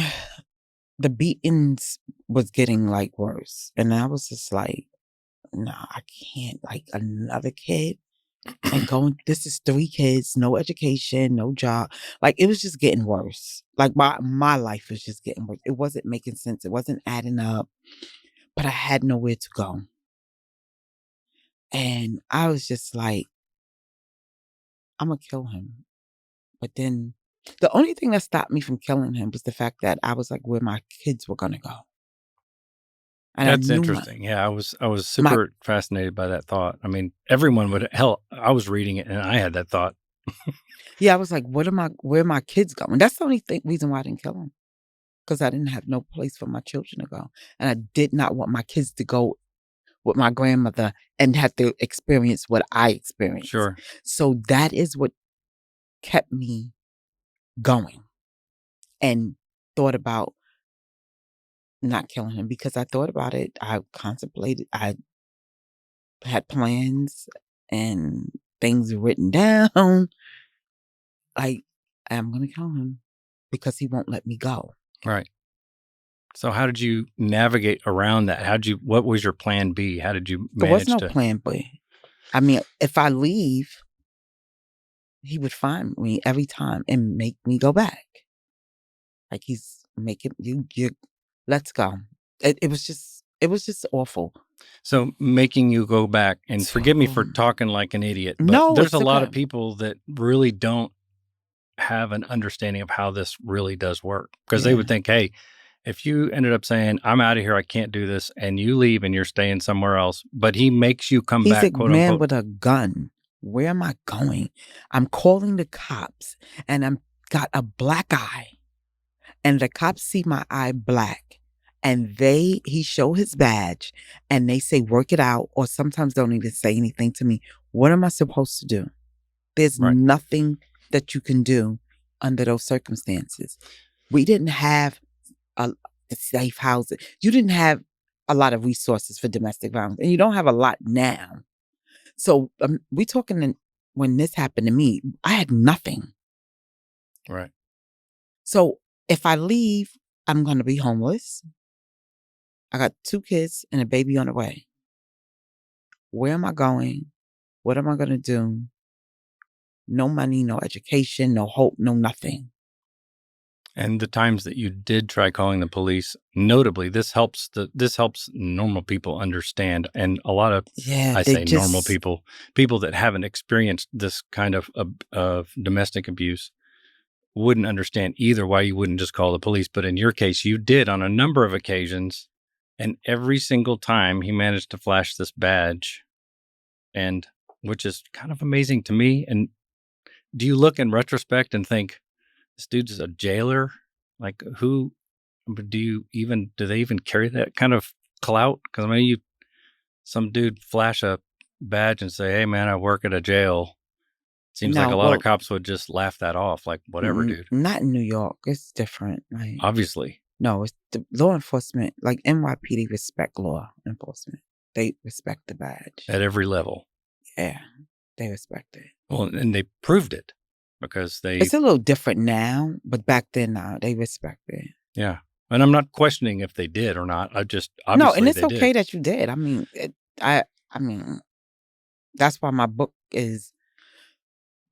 A: the beatings was getting like worse. And I was just like, no, I can't, like, another kid and this is 3 kids, no education, no job. Like, it was just getting worse. Like, my life was just getting worse. It wasn't making sense. It wasn't adding up, but I had nowhere to go. And I was just like, I'm going to kill him. But then the only thing that stopped me from killing him was the fact that I was like where my kids were going to go. And I
B: That's
A: knew
B: interesting. Yeah, I was
A: my
B: super fascinated by that thought. I mean, everyone would hell. I was reading it and I had that thought.
A: yeah, I was like, where are my kids going? That's the only reason why I didn't kill him. Because I didn't have no place for my children to go. And I did not want my kids to go with my grandmother and have to experience what I experienced.
B: Sure.
A: So that is what kept me going and thought about not killing him, because I thought about it. I contemplated. I had plans and things written down. Like, I'm going to kill him because he won't let me go.
B: Right. So how did you navigate around that? What was your plan B? How did you
A: There was
B: manage
A: no
B: to?
A: plan B. I mean, if I leave, he would find me every time and make me go back. Like he's making you, let's go. It was just awful.
B: So making you go back, and forgive me for
A: So,
B: talking like an idiot, but
A: no,
B: there's
A: it's
B: a lot of
A: okay.
B: people that really don't have an understanding of how this really does work, because they
A: Yeah.
B: would think, hey, if you ended up saying, I'm out of here, I can't do this, and you leave and you're staying somewhere else, but he makes you come
A: He's
B: back,
A: a
B: quote
A: man
B: unquote.
A: with a gun. Where am I going? I'm calling the cops and I'm got a black eye. And the cops see my eye black. And he show his badge and they say, work it out, or sometimes don't even say anything to me. What am I supposed to do? There's
B: Right.
A: nothing that you can do under those circumstances. We didn't have a safe housing. You didn't have a lot of resources for domestic violence, and you don't have a lot now. So we talking when this happened to me, I had nothing.
B: Right.
A: So if I leave, I'm going to be homeless. I got 2 kids and a baby on the way. Where am I going? What am I going to do? No money, no education, no hope, no nothing.
B: And the times that you did try calling the police, notably, this helps normal people understand. And a lot of,
A: Yeah,
B: I
A: they
B: say normal
A: just,
B: people that haven't experienced this kind of domestic abuse wouldn't understand either why you wouldn't just call the police. But in your case, you did on a number of occasions. And every single time he managed to flash this badge, and which is kind of amazing to me. And do you look in retrospect and think, this dude's a jailer? Like, do they even carry that kind of clout? Because I mean, some dude flash a badge and say, "Hey, man, I work at a jail." Seems like
A: no,
B: a lot of
A: well,
B: cops would just laugh that off, like, whatever, dude.
A: not in New York. It's different. Like,
B: Obviously,
A: no, it's the law enforcement, like NYPD respect law enforcement. They respect the badge.
B: at every level.
A: Yeah, they respect it.
B: Well, and they proved it because
A: It's a little different now, but back then, they respect it.
B: yeah. And I'm not questioning if they did or not.
A: No, and
B: Obviously
A: it's
B: they
A: okay
B: did.
A: that you did. I mean, I mean, that's why my book is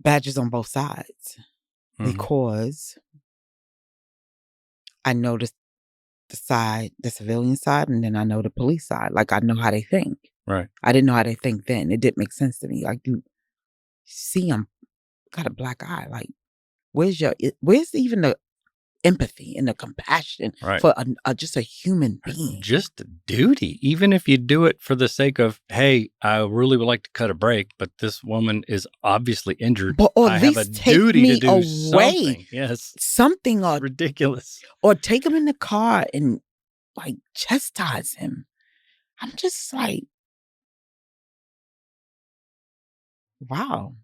A: badges on both sides,
B: Mhm.
A: because I know the civilian side, and then I know the police side. Like, I know how they think.
B: Right.
A: I didn't know how they think then. It didn't make sense to me. Like, you see, I'm got a black eye. Like, where's even the empathy and the compassion
B: Right.
A: for just a human being?
B: Just a duty, even if you do it for the sake of, hey, I really would like to cut a break, but this woman is obviously injured.
A: But or
B: I
A: at
B: have a
A: least take
B: duty
A: me
B: to do
A: away.
B: something. Yes,
A: Something,
B: it's ridiculous.
A: or take him in the car and like chastise him. I'm just like, wow.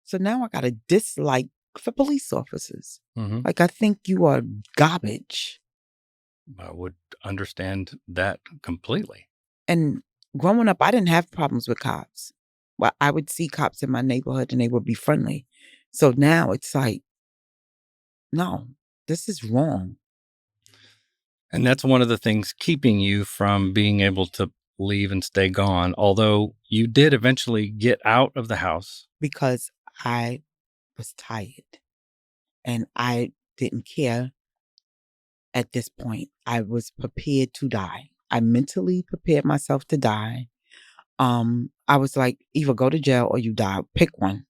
A: So now I got a dislike for police officers.
B: Mhm.
A: Like, I think you are garbage.
B: I would understand that completely.
A: And growing up, I didn't have problems with cops. Well, I would see cops in my neighborhood and they would be friendly. So now it's like, no, this is wrong.
B: And that's one of the things keeping you from being able to leave and stay gone, although you did eventually get out of the house.
A: Because I was tired and I didn't care at this point. I was prepared to die. I mentally prepared myself to die. I was like, either go to jail or you die. Pick one.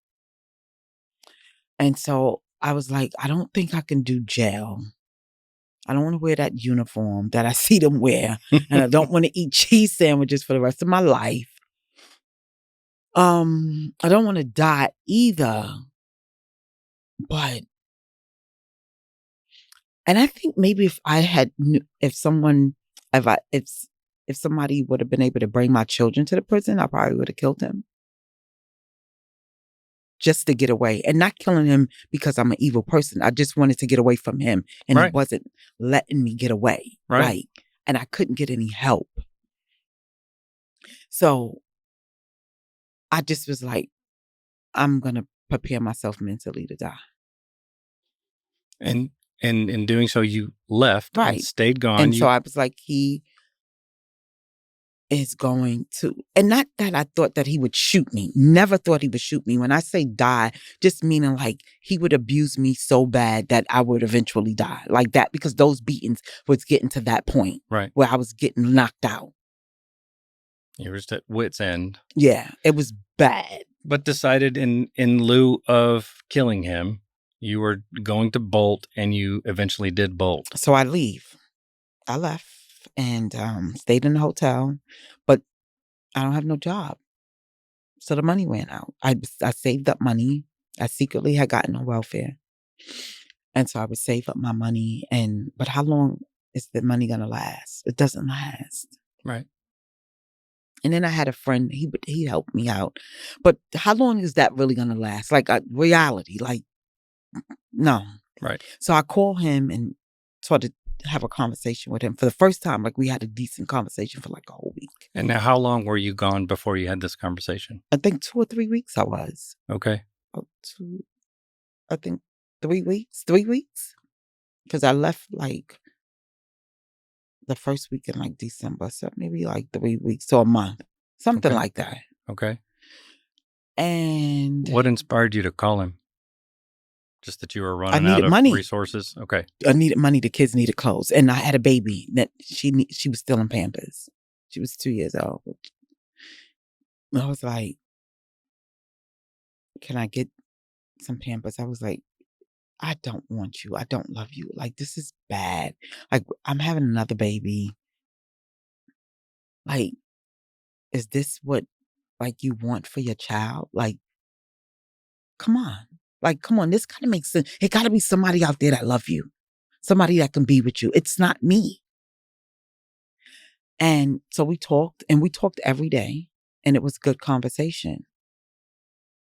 A: And so I was like, I don't think I can do jail. I don't want to wear that uniform that I see them wear. And I don't want to eat cheese sandwiches for the rest of my life. I don't want to die either. But, and I think maybe if I had, if somebody would have been able to bring my children to the prison, I probably would have killed him. Just to get away, and not killing him because I'm an evil person. I just wanted to get away from him, and he wasn't letting me get away. Right. And I couldn't get any help. So I just was like, I'm going to prepare myself mentally to die.
B: And in doing so, you left and stayed gone.
A: And so I was like, he is going to, and not that I thought that he would shoot me. Never thought he would shoot me. When I say die, just meaning like he would abuse me so bad that I would eventually die. Like that, because those beatings was getting to that point.
B: Right.
A: Where I was getting knocked out.
B: You were just at wit's end.
A: Yeah, it was bad.
B: But decided in lieu of killing him, you were going to bolt, and you eventually did bolt.
A: So I leave. I left and stayed in the hotel, but I don't have no job. So the money ran out. I saved up money. I secretly had gotten on welfare. And so I would save up my money. But how long is the money going to last? It doesn't last.
B: Right.
A: And then I had a friend, he helped me out. But how long is that really going to last? Like a reality, like, no.
B: Right.
A: So I called him and sort of have a conversation with him for the first time. Like we had a decent conversation for like a whole week.
B: And now how long were you gone before you had this conversation?
A: I think 2 or 3 weeks I was.
B: Okay.
A: I think 3 weeks. Because I left like the first week in like December. So maybe like 3 weeks to a month. Something like that.
B: Okay.
A: And
B: what inspired you to call him? Just that you were running out of
A: money.
B: Resources? Okay.
A: I needed money. The kids needed clothes. And I had a baby that she was still in Pampers. She was 2 years old. I was like, can I get some Pampers? I was like, I don't want you. I don't love you. Like, this is bad. Like, I'm having another baby. Like, is this what, like, you want for your child? Like, come on. Like, come on. This kind of makes sense. It got to be somebody out there that love you. Somebody that can be with you. It's not me. And so we talked every day, and it was good conversation.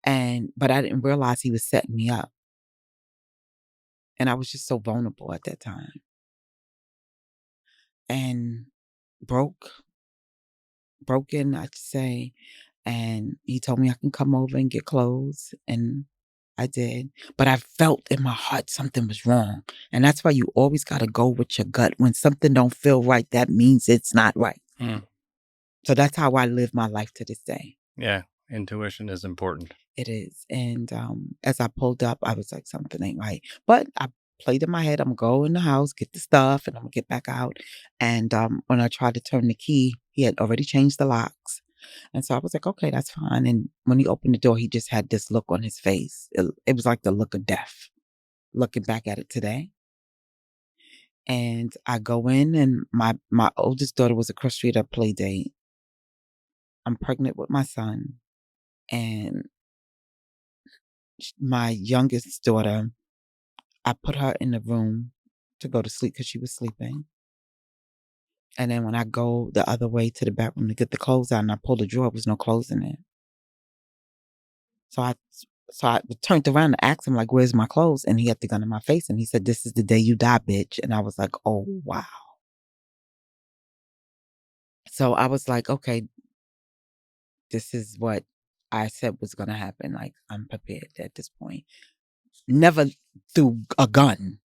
A: But I didn't realize he was setting me up. And I was just so vulnerable at that time. And broken, I'd say. And he told me I can come over and get clothes. And I did. But I felt in my heart something was wrong. And that's why you always got to go with your gut. When something don't feel right, that means it's not right. So that's how I live my life to this day.
B: Yeah. Intuition is important.
A: It is. And as I pulled up, I was like, something ain't right. But I played in my head, I'm going to go in the house, get the stuff, and I'm going to get back out. And when I tried to turn the key, he had already changed the locks. And so I was like, okay, that's fine. And when he opened the door, he just had this look on his face. It was like the look of death, looking back at it today. And I go in, and my oldest daughter was across the street at a play date. I'm pregnant with my son. And my youngest daughter, I put her in the room to go to sleep because she was sleeping. And then when I go the other way to the bathroom to get the clothes out and I pull the drawer, there was no clothes in it. So I turned around to ask him, like, where's my clothes? And he had the gun in my face and he said, this is the day you die, bitch. And I was like, oh, wow. So I was like, okay, this is what I said was going to happen. Like, I'm prepared at this point. Never threw a gun,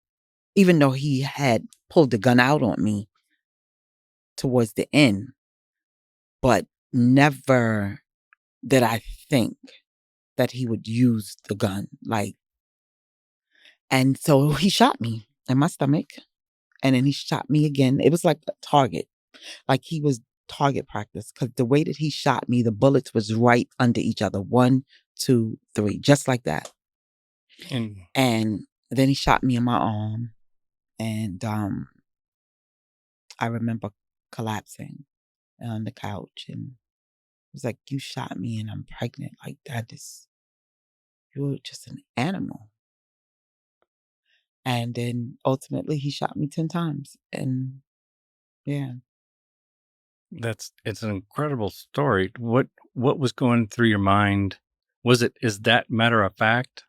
A: even though he had pulled the gun out on me towards the end. But never did I think that he would use the gun. Like, and so he shot me in my stomach. And then he shot me again. It was like a target. Like he was target practice. Because the way that he shot me, the bullets was right under each other. 1, 2, 3. Just like that. And then he shot me in my arm. And I remember collapsing on the couch. And it was like, you shot me and I'm pregnant. Like, you're just an animal. And then ultimately he shot me 10 times. And yeah.
B: It's an incredible story. What was going through your mind? Is that matter of fact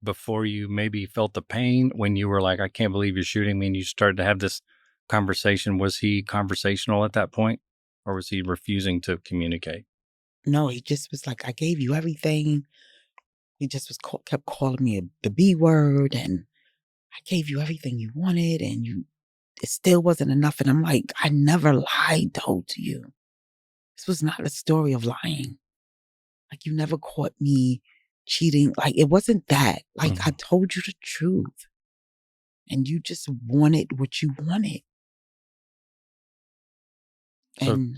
B: before you maybe felt the pain when you were like, I can't believe you're shooting me, and you started to have this conversation? Was he conversational at that point, or was he refusing to communicate?
A: No, he just was like, I gave you everything. He just kept calling me the B word, and I gave you everything you wanted, and it still wasn't enough. And I'm like, I never lied to you. This was not a story of lying. Like, you never caught me cheating. Like, it wasn't that. Like, I told you the truth. And you just wanted what you wanted.
B: So
A: And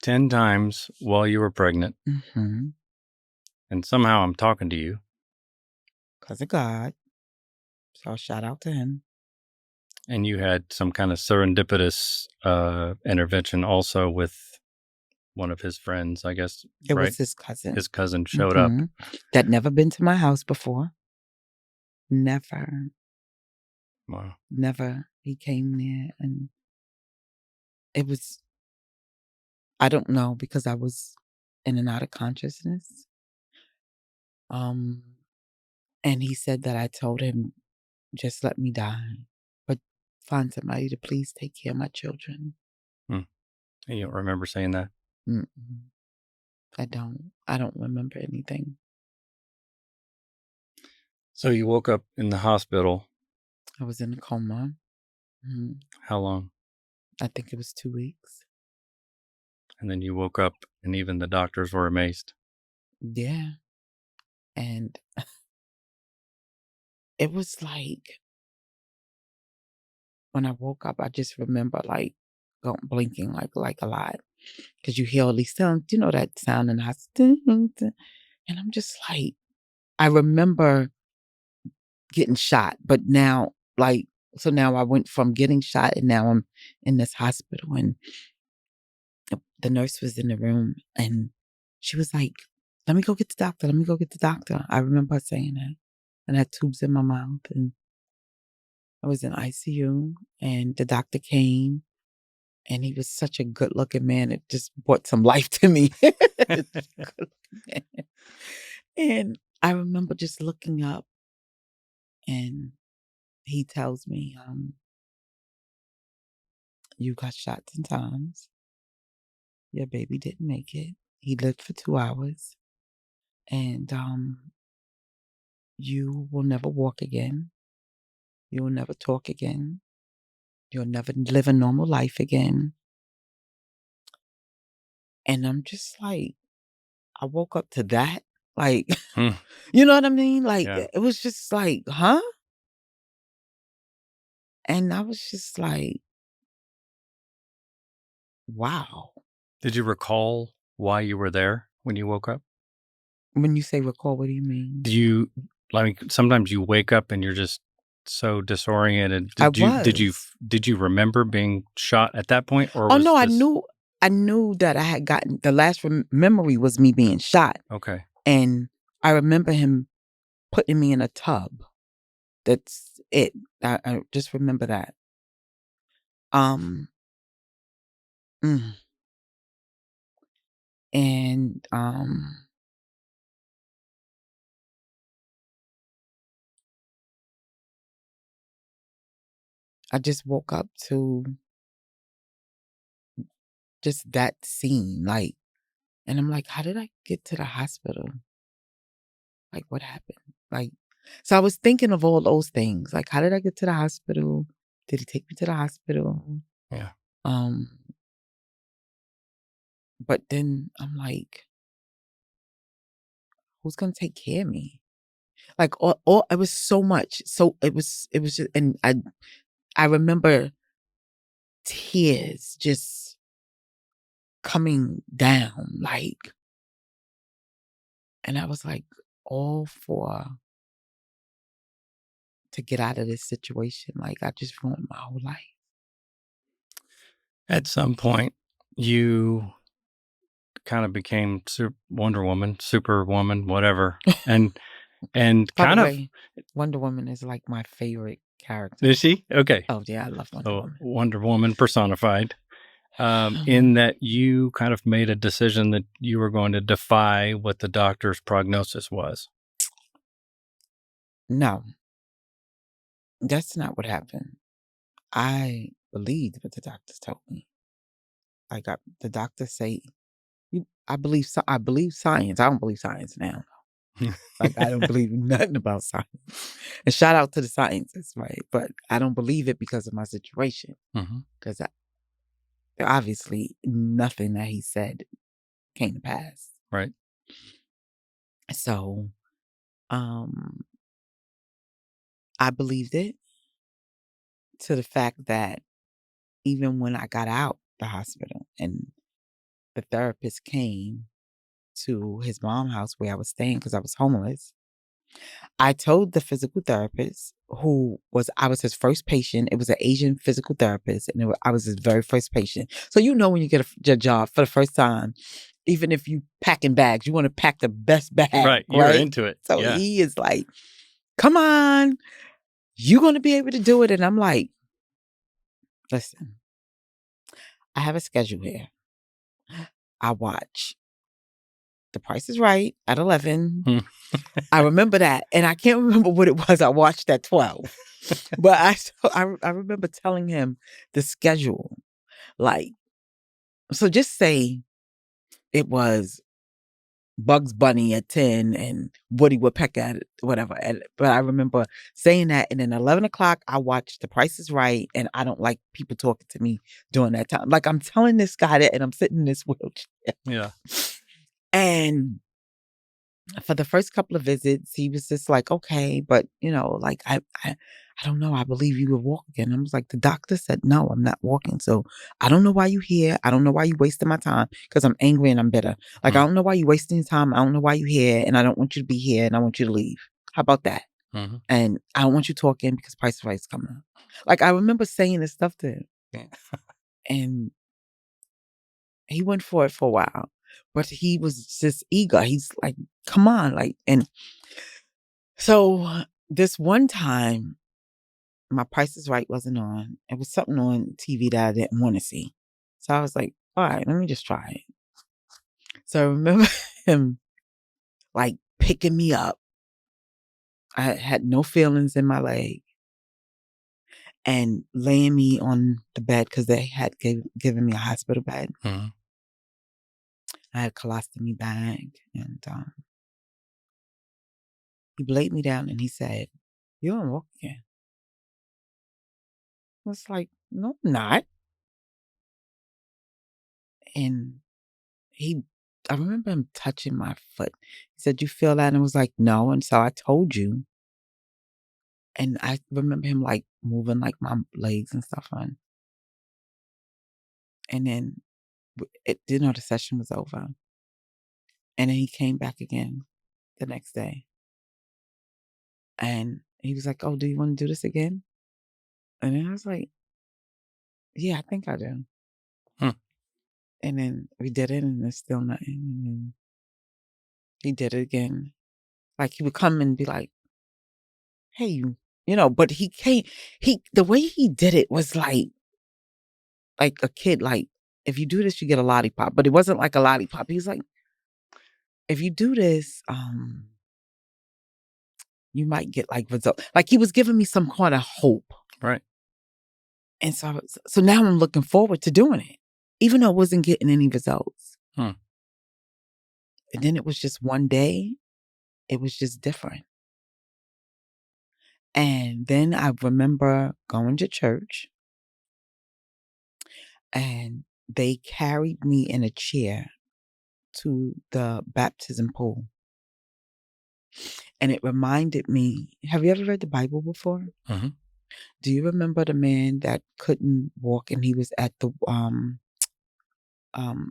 B: 10 times while you were pregnant.
A: mm-hmm.
B: And somehow I'm talking to you.
A: Because of God. So shout out to him.
B: And you had some kind of serendipitous intervention also with one of his friends, I guess.
A: It
B: right?
A: was his cousin.
B: His cousin showed up.
A: That never been to my house before. Never.
B: Wow.
A: Never. He came there, and it was, I don't know, because I was in and out of consciousness. And he said that I told him, just let me die, but find somebody to please take care of my children.
B: You don't remember saying that?
A: Mm-mm. I don't remember anything.
B: So you woke up in the hospital.
A: I was in a coma. Mm-hmm.
B: How long?
A: I think it was 2 weeks.
B: And then you woke up and even the doctors were amazed.
A: Yeah. And it was like, when I woke up, I just remember like blinking like a lot. Because you hear all these sounds, you know that sound, and and I'm just like, I remember getting shot, but now, so now I went from getting shot, and now I'm in this hospital, and the nurse was in the room, and she was like, let me go get the doctor. Let me go get the doctor. I remember saying that. And I had tubes in my mouth, and I was in ICU, and the doctor came, and he was such a good looking man. It just brought some life to me. And I remember just looking up, and he tells me, you got shot 10 times. Your baby didn't make it. He lived for 2 hours. And you will never walk again. You will never talk again. You'll never live a normal life again. And I'm just like, I woke up to that. Like, you know what I mean? Like,
B: Yeah.
A: it was just like, huh? And I was just like, wow.
B: Did you recall why you were there when you woke up?
A: When you say recall, what do you mean?
B: Do you, like, sometimes you wake up and you're just so disoriented? Did you remember being shot at that point, or
A: Oh
B: was
A: no,
B: this...
A: I knew that I had gotten, the last memory was me being shot.
B: Okay.
A: And I remember him putting me in a tub. That's it. I just remember that. And I just woke up to just that scene, like, and I'm like, how did I get to the hospital? Like, what happened? Like, so I was thinking of all those things. Like, how did I get to the hospital? Did he take me to the hospital?
B: Yeah.
A: But then I'm like, who's gonna take care of me? Like, all it was so much. So it was just, and I remember tears just coming down, like, and I was like, all for to get out of this situation. Like, I just ruined my whole life.
B: At some point, you kind of became Wonder Woman, Superwoman, whatever, and
A: By
B: kind
A: the
B: of.
A: way, Wonder Woman is like my favorite character.
B: Is she? Okay.
A: Oh yeah, I love Wonder Woman.
B: Wonder Woman personified. In that you kind of made a decision that you were going to defy what the doctor's prognosis was.
A: No, that's not what happened. I believed what the doctors told me. Like the doctors say, I believe science. I don't believe science now. Like, I don't believe nothing about science. And shout out to the scientists, right? But I don't believe it because of my situation. Because obviously nothing that he said came to pass.
B: Right.
A: So, I believed it to the fact that even when I got out the hospital and the therapist came to his mom's house where I was staying because I was homeless, I told the physical therapist I was his first patient. It was an Asian physical therapist, and I was his very first patient. So when you get a job for the first time, even if you packing bags, you want to pack the best bag,
B: right? You're into it.
A: So he is like, "Come on, you're going to be able to do it." And I'm like, "Listen, I have a schedule here. I watch The Price is Right at 11. I remember that. And I can't remember what it was I watched at 12. But I remember telling him the schedule. Like, so just say it was Bugs Bunny at 10 and Woody Woodpecker at whatever. But I remember saying that. And then 11 o'clock, I watched The Price is Right. And I don't like people talking to me during that time. Like, I'm telling this guy that, and I'm sitting in this wheelchair.
B: Yeah.
A: And for the first couple of visits, he was just like, okay, but like, I don't know. I believe you will walk again. I was like, the doctor said, no, I'm not walking. So I don't know why you here. I don't know why you wasting my time because I'm angry and I'm bitter. Like, I don't know why you wasting your time. I don't know why you here and I don't want you to be here and I want you to leave. How about that? And I don't want you talking because Price is Right's coming up. Like, I remember saying this stuff to him. And he went for it for a while. But he was just eager. He's like, come on. Like, and so this one time, my Price is Right wasn't on. It was something on TV that I didn't want to see. So I was like, all right, let me just try it. So I remember him like picking me up. I had no feelings in my leg and laying me on the bed because they had given me a hospital bed. I had a colostomy bag and he laid me down and he said, "You're on walk again." I was like, "No, I'm not." And I remember him touching my foot. He said, "You feel that?" And I was like, "No." And so I told you. And I remember him like moving like my legs and stuff on. And then the session was over. And then he came back again the next day. And he was like, "Oh, do you want to do this again?" And then I was like, "Yeah, I think I do." And then we did it and there's still nothing. And then he did it again. Like, he would come and be like, "Hey, but the way he did it was like a kid, like, if you do this, you get a lollipop. But it wasn't like a lollipop. He's like, if you do this, you might get like results. Like, he was giving me some kind of hope.
B: Right.
A: And so now I'm looking forward to doing it, even though I wasn't getting any results. And then it was just one day, it was just different. And then I remember going to church and they carried me in a chair to the baptism pool. And it reminded me, have you ever read the Bible before? Do you remember the man that couldn't walk and he was at the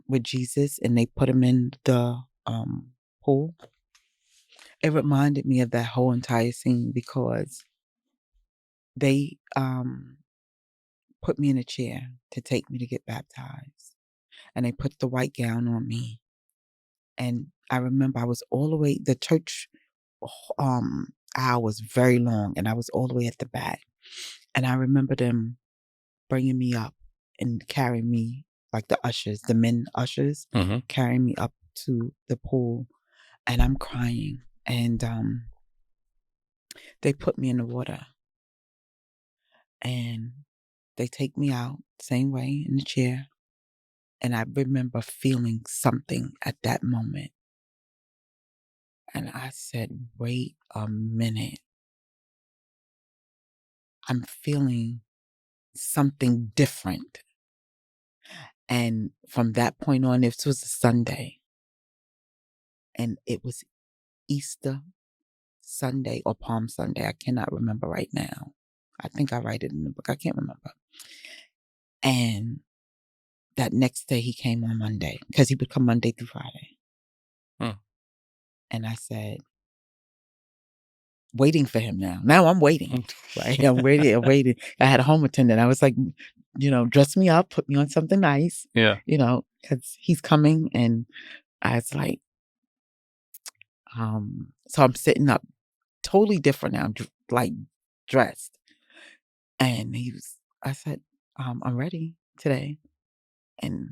A: with Jesus and they put him in the pool? It reminded me of that whole entire scene because they put me in a chair to take me to get baptized. And they put the white gown on me. And I remember I was all the way, the church aisle was very long, and I was all the way at the back. And I remember them bringing me up and carrying me, like the ushers, the men ushers, carrying me up to the pool. And I'm crying. And they put me in the water. And they take me out, same way, in the chair. And I remember feeling something at that moment. And I said, wait a minute. I'm feeling something different. And from that point on, this was a Sunday. And it was Easter Sunday or Palm Sunday. I cannot remember right now. I think I write it in the book. I can't remember. And that next day he came on Monday, because he would come Monday through Friday. And I said, waiting for him now. Now I'm waiting, right? I'm waiting. I had a home attendant. I was like, dress me up, put me on something nice.
B: Yeah.
A: Because he's coming. And I was like, so I'm sitting up totally different now, like dressed. And I said, I'm ready today. And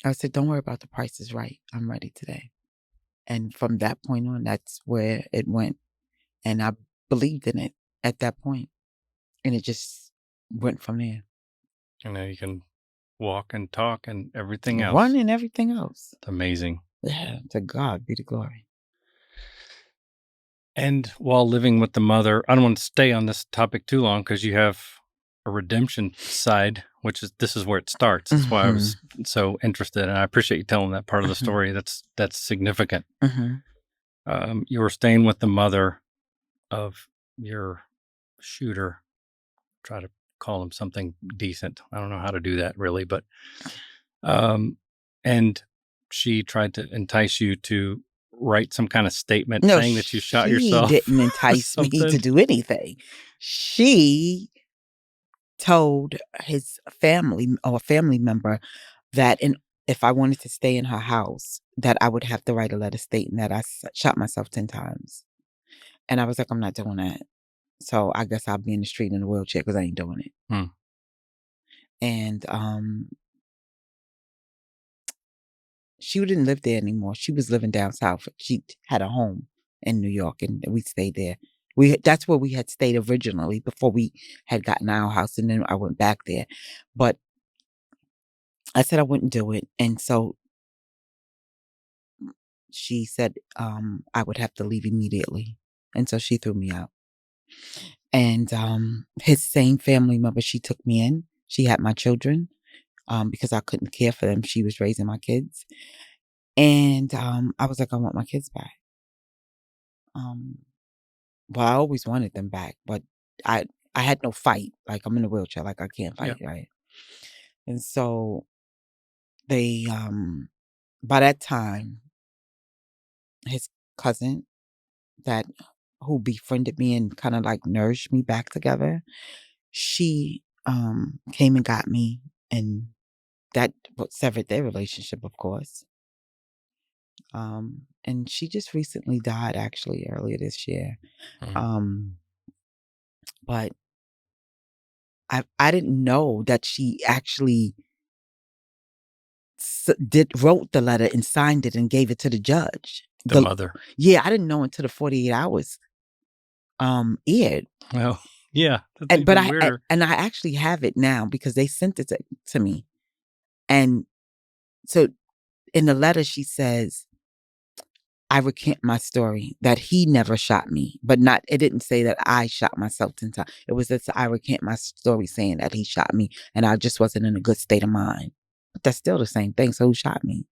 A: I said, don't worry about the Price is Right. I'm ready today. And from that point on, that's where it went. And I believed in it at that point. And it just went from there.
B: And now you can walk and talk and everything else.
A: Run and everything else.
B: It's amazing.
A: Yeah, to God be the glory.
B: And while living with the mother, I don't want to stay on this topic too long, because you have a redemption side, this is where it starts. That's why I was so interested, and I appreciate you telling that part of the story. That's significant. You were staying with the mother of your shooter. Try to call him something decent. I don't know how to do that really, but and she tried to entice you to write some kind of statement saying that you shot yourself.
A: She didn't entice me to do anything. She told his family or a family member that if I wanted to stay in her house, that I would have to write a letter stating that I shot myself 10 times. And I was like, I'm not doing that. So I guess I'll be in the street in a wheelchair because I ain't doing it. And she didn't live there anymore. She was living down south. She had a home in New York, and we stayed there. That's where we had stayed originally before we had gotten our house, and then I went back there. But I said I wouldn't do it, and so she said I would have to leave immediately, and so she threw me out. And his same family member, she took me in. She had my children because I couldn't care for them. She was raising my kids. And I was like, I want my kids back. Well, I always wanted them back, but I had no fight. Like, I'm in a wheelchair, like I can't fight, right? And so they by that time, his cousin who befriended me and kind of like nourished me back together, she came and got me, and that severed their relationship, of course. And she just recently died, actually, earlier this year. But I didn't know that she actually wrote the letter and signed it and gave it to the judge.
B: The mother.
A: Yeah, I didn't know until the 48 hours aired.
B: Well, yeah.
A: But I actually have it now because they sent it to me. And so in the letter she says, I recant my story that he never shot me, but it didn't say that I shot myself 10 times. It was that I recant my story saying that he shot me and I just wasn't in a good state of mind. But that's still the same thing. So who shot me?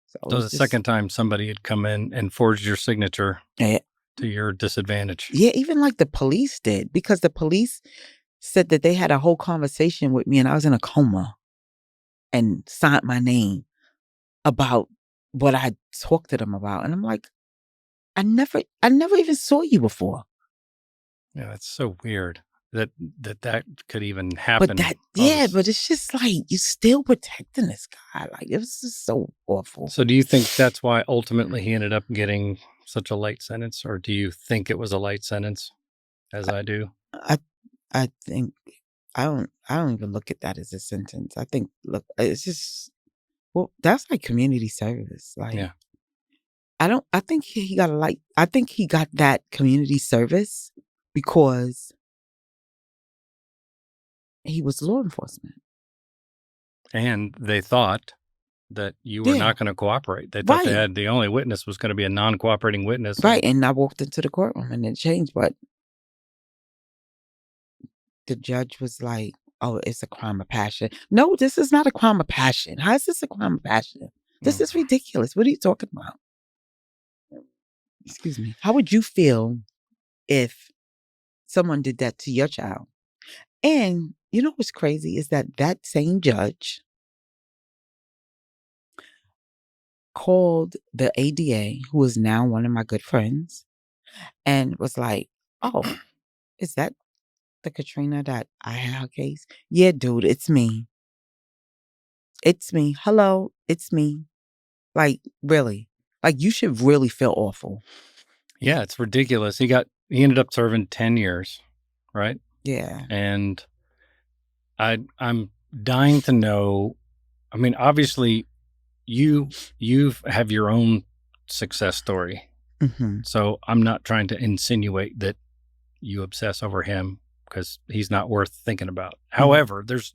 B: So the second time somebody had come in and forged your signature to your disadvantage.
A: Yeah, even like the police did, because the police said that they had a whole conversation with me and I was in a coma and signed my name about what I talked to them about. And I'm like, I never even saw you before.
B: Yeah, that's so weird. that could even happen.
A: But but it's just like, you're still protecting this guy. Like, it was just so awful.
B: So do you think that's why ultimately he ended up getting such a light sentence, or do you think it was a light sentence, as I do?
A: I think I don't even look at that as a sentence. I think, look, it's just, well, that's like community service. Like,
B: Yeah.
A: I think he got I think he got that community service because he was law enforcement.
B: And they thought that you were not going to cooperate. They thought the only witness was going to be a non-cooperating witness.
A: Right. And I walked into the courtroom and it changed, but the judge was like, oh, it's a crime of passion. No, this is not a crime of passion. How is this a crime of passion? This is ridiculous. What are you talking about? Excuse me. How would you feel if someone did that to your child? And you know what's crazy is that same judge called the ADA, who is now one of my good friends, and was like, oh, is that the Katrina that I had her case? Yeah, dude, it's me. It's me. Hello, it's me. Like, really? Like, you should really feel awful.
B: Yeah, it's ridiculous. He ended up serving 10 years, right?
A: Yeah.
B: And I'm dying to know. I mean, obviously you have your own success story.
A: Mm-hmm.
B: So I'm not trying to insinuate that you obsess over him, because he's not worth thinking about. Mm-hmm. However, there's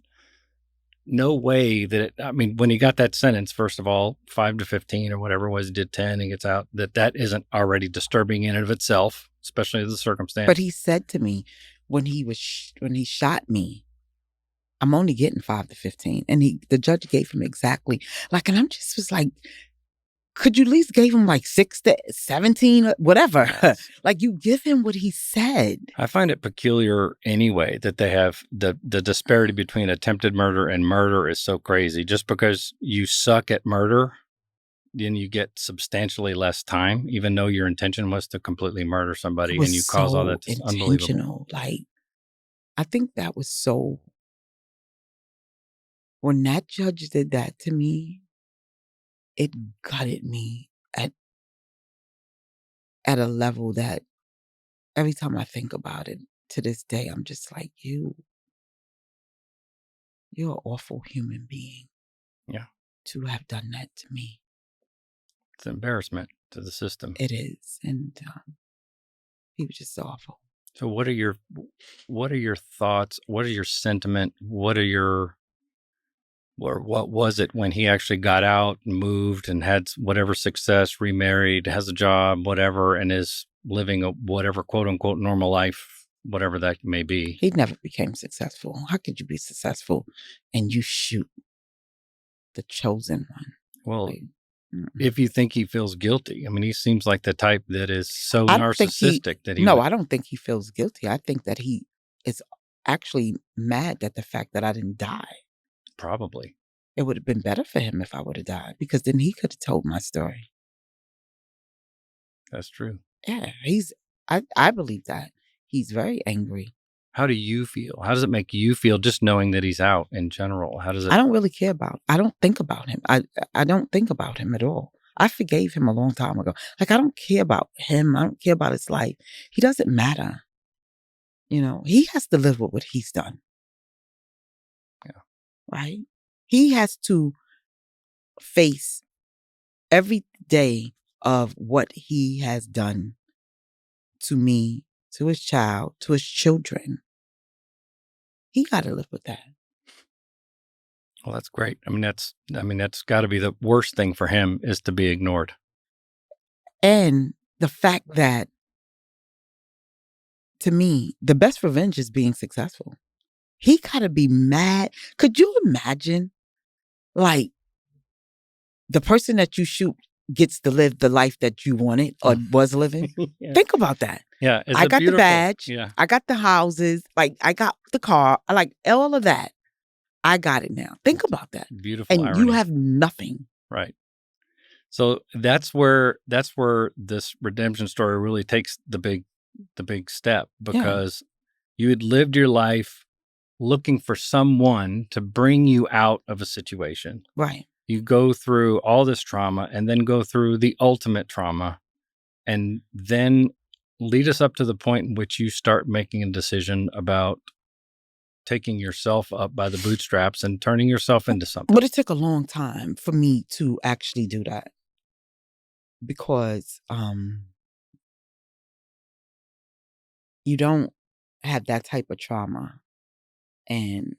B: no way that when he got that sentence, first of all, 5 to 15 or whatever it was, he did 10 and gets out, that isn't already disturbing in and of itself, especially the circumstance.
A: But he said to me when he shot me, I'm only getting 5 to 15. And the judge gave him exactly, like, and I'm just was like, could you at least give him like 6 to 17 or whatever? Yes. Like, you give him what he said.
B: I find it peculiar anyway that they have the disparity between attempted murder and murder is so crazy. Just because you suck at murder, then you get substantially less time, even though your intention was to completely murder somebody, and you cause all that. It's unbelievable.
A: Like, I think that was so. When that judge did that to me, it gutted me at a level that every time I think about it to this day, I'm just like, you're an awful human being.
B: Yeah.
A: To have done that to me.
B: It's an embarrassment to the system.
A: It is. And he was just awful.
B: So what are your thoughts? What are your sentiment? What was it when he actually got out and moved and had whatever success, remarried, has a job, whatever, and is living a whatever quote unquote normal life, whatever that may be?
A: He never became successful. How could you be successful and you shoot the chosen one?
B: Well, if you think he feels guilty, he seems like the type that is so narcissistic that he.
A: No, I don't think he feels guilty. I think that he is actually mad at the fact that I didn't die.
B: Probably.
A: It would have been better for him if I would have died, because then he could have told my story.
B: That's true.
A: Yeah, I believe that. He's very angry.
B: How do you feel? How does it make you feel just knowing that he's out in general? How does it?
A: I don't really care I don't think about him. I don't think about him at all. I forgave him a long time ago. Like, I don't care about him. I don't care about his life. He doesn't matter. He has to live with what he's done.
B: Yeah.
A: Right? He has to face every day of what he has done to me, to his child, to his children. He got to live with that.
B: Well, that's great. That's got to be the worst thing for him, is to be ignored.
A: And the fact that, to me, the best revenge is being successful. He got to be mad. Could you imagine, like, the person that you shoot gets to live the life that you wanted or was living? Yeah. Think about that.
B: Yeah.
A: I got the badge. Yeah. I got the houses. Like, I got the car. I like all of that. I got it now. Think about that.
B: Beautiful.
A: And
B: irony.
A: You have nothing.
B: Right. So that's where this redemption story really takes the big step, because You had lived your life looking for someone to bring you out of a situation.
A: Right.
B: You go through all this trauma and then go through the ultimate trauma and then lead us up to the point in which you start making a decision about taking yourself up by the bootstraps and turning yourself into something.
A: But it took a long time for me to actually do that because you don't have that type of trauma and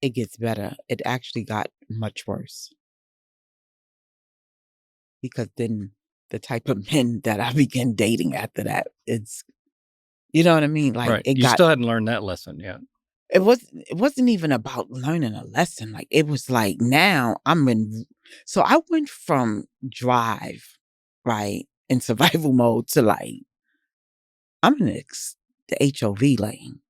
A: it gets better. It actually got much worse because then the type of men that I began dating after that, it's, you know what I mean? Like
B: Right. You still hadn't learned that lesson yet.
A: It wasn't even about learning a lesson. Like it was like now so I went from drive, right, in survival mode to like I'm in the HOV lane.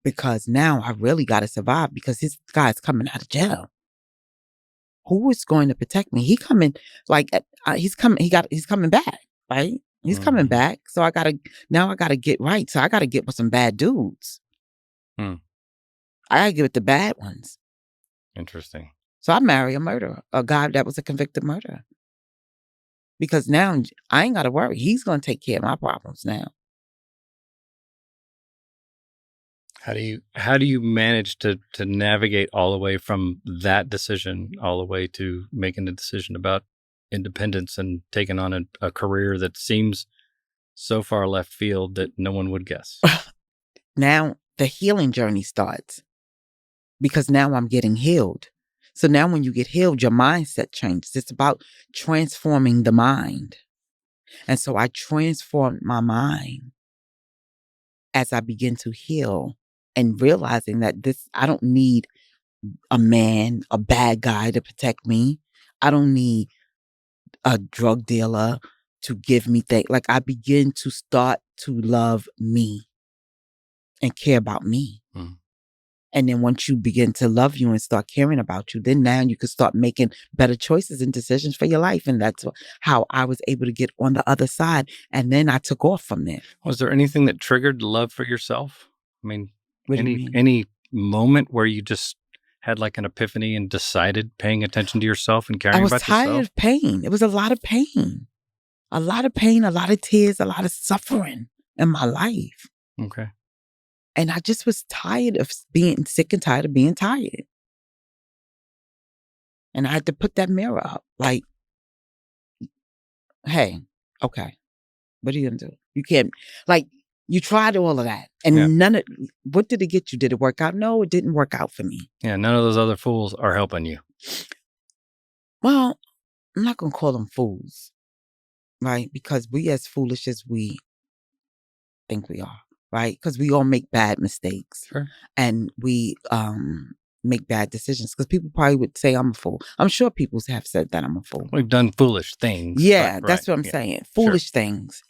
A: Because now I really gotta survive because this guy's coming out of jail. Who is going to protect me? He coming like he's coming back, right? He's coming back. So I gotta get right. So I gotta get with some bad dudes. I gotta get with the bad ones.
B: Interesting.
A: So I marry a murderer, a guy that was a convicted murderer. Because now I ain't gotta worry. He's gonna take care of my problems now.
B: How do you manage to navigate all the way from that decision all the way to making a decision about independence and taking on a career that seems so far left field that no one would guess?
A: Now the healing journey starts because now I'm getting healed. So now when you get healed, your mindset changes. It's about transforming the mind. And so I transformed my mind as I begin to heal and realizing that I don't need a man, a bad guy to protect me. I don't need a drug dealer to give me things. Like I begin to start to love me and care about me. And then once you begin to love you and start caring about you, then now you can start making better choices and decisions for your life. And that's how I was able to get on the other side. And then I took off from there.
B: Was there anything that triggered love for yourself? I mean,
A: What do you mean?
B: any moment where you just had like an epiphany and decided paying attention to yourself and caring about yourself?
A: I was tired of pain. It was a lot of pain. A lot of pain, a lot of tears, a lot of suffering in my life.
B: Okay.
A: And I just was tired of being sick and tired of being tired. And I had to put that mirror up. Like, hey, okay, what are you going to do? You can't, like, you tried all of that. And what did it get you? Did it work out? No, it didn't work out for me.
B: Yeah, none of those other fools are helping you.
A: Well, I'm not going to call them fools, right? Because we as foolish as we think we are. Right? Because we all make bad mistakes.
B: Sure.
A: And we make bad decisions. Because people probably would say I'm a fool. I'm sure people have said that I'm a fool.
B: We've done foolish things.
A: Yeah, that's what I'm saying. Foolish things.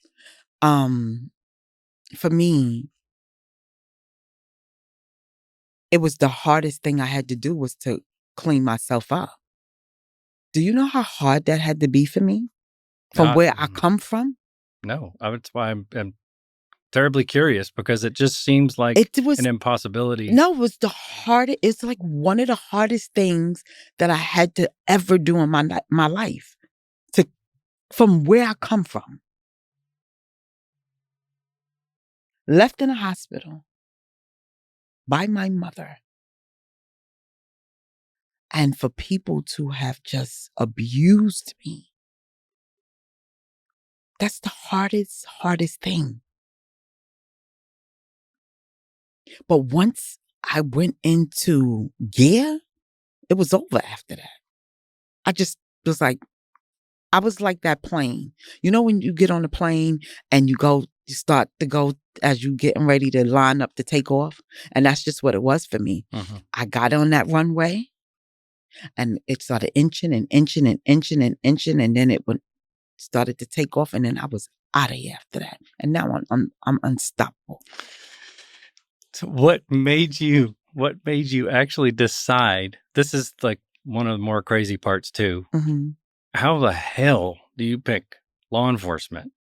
A: For me, it was the hardest thing I had to do was to clean myself up. Do you know how hard that had to be for me? From where I come from?
B: No. That's why I'm terribly curious because it just seems like an impossibility.
A: No, it was the hardest. It's like one of the hardest things that I had to ever do in my life. From where I come from. Left in a hospital by my mother. And for people to have just abused me. That's the hardest thing. But once I went into gear, it was over after that. I just was like, I was like that plane. You know when you get on the plane and you start to go as you getting ready to line up to take off? And that's just what it was for me.
B: Mm-hmm.
A: I got on that runway and it started inching and inching and inching and inching. And then started to take off and then I was out of here after that. And now I'm unstoppable.
B: So what made you actually decide? This is like one of the more crazy parts too.
A: Mm-hmm.
B: How the hell do you pick law enforcement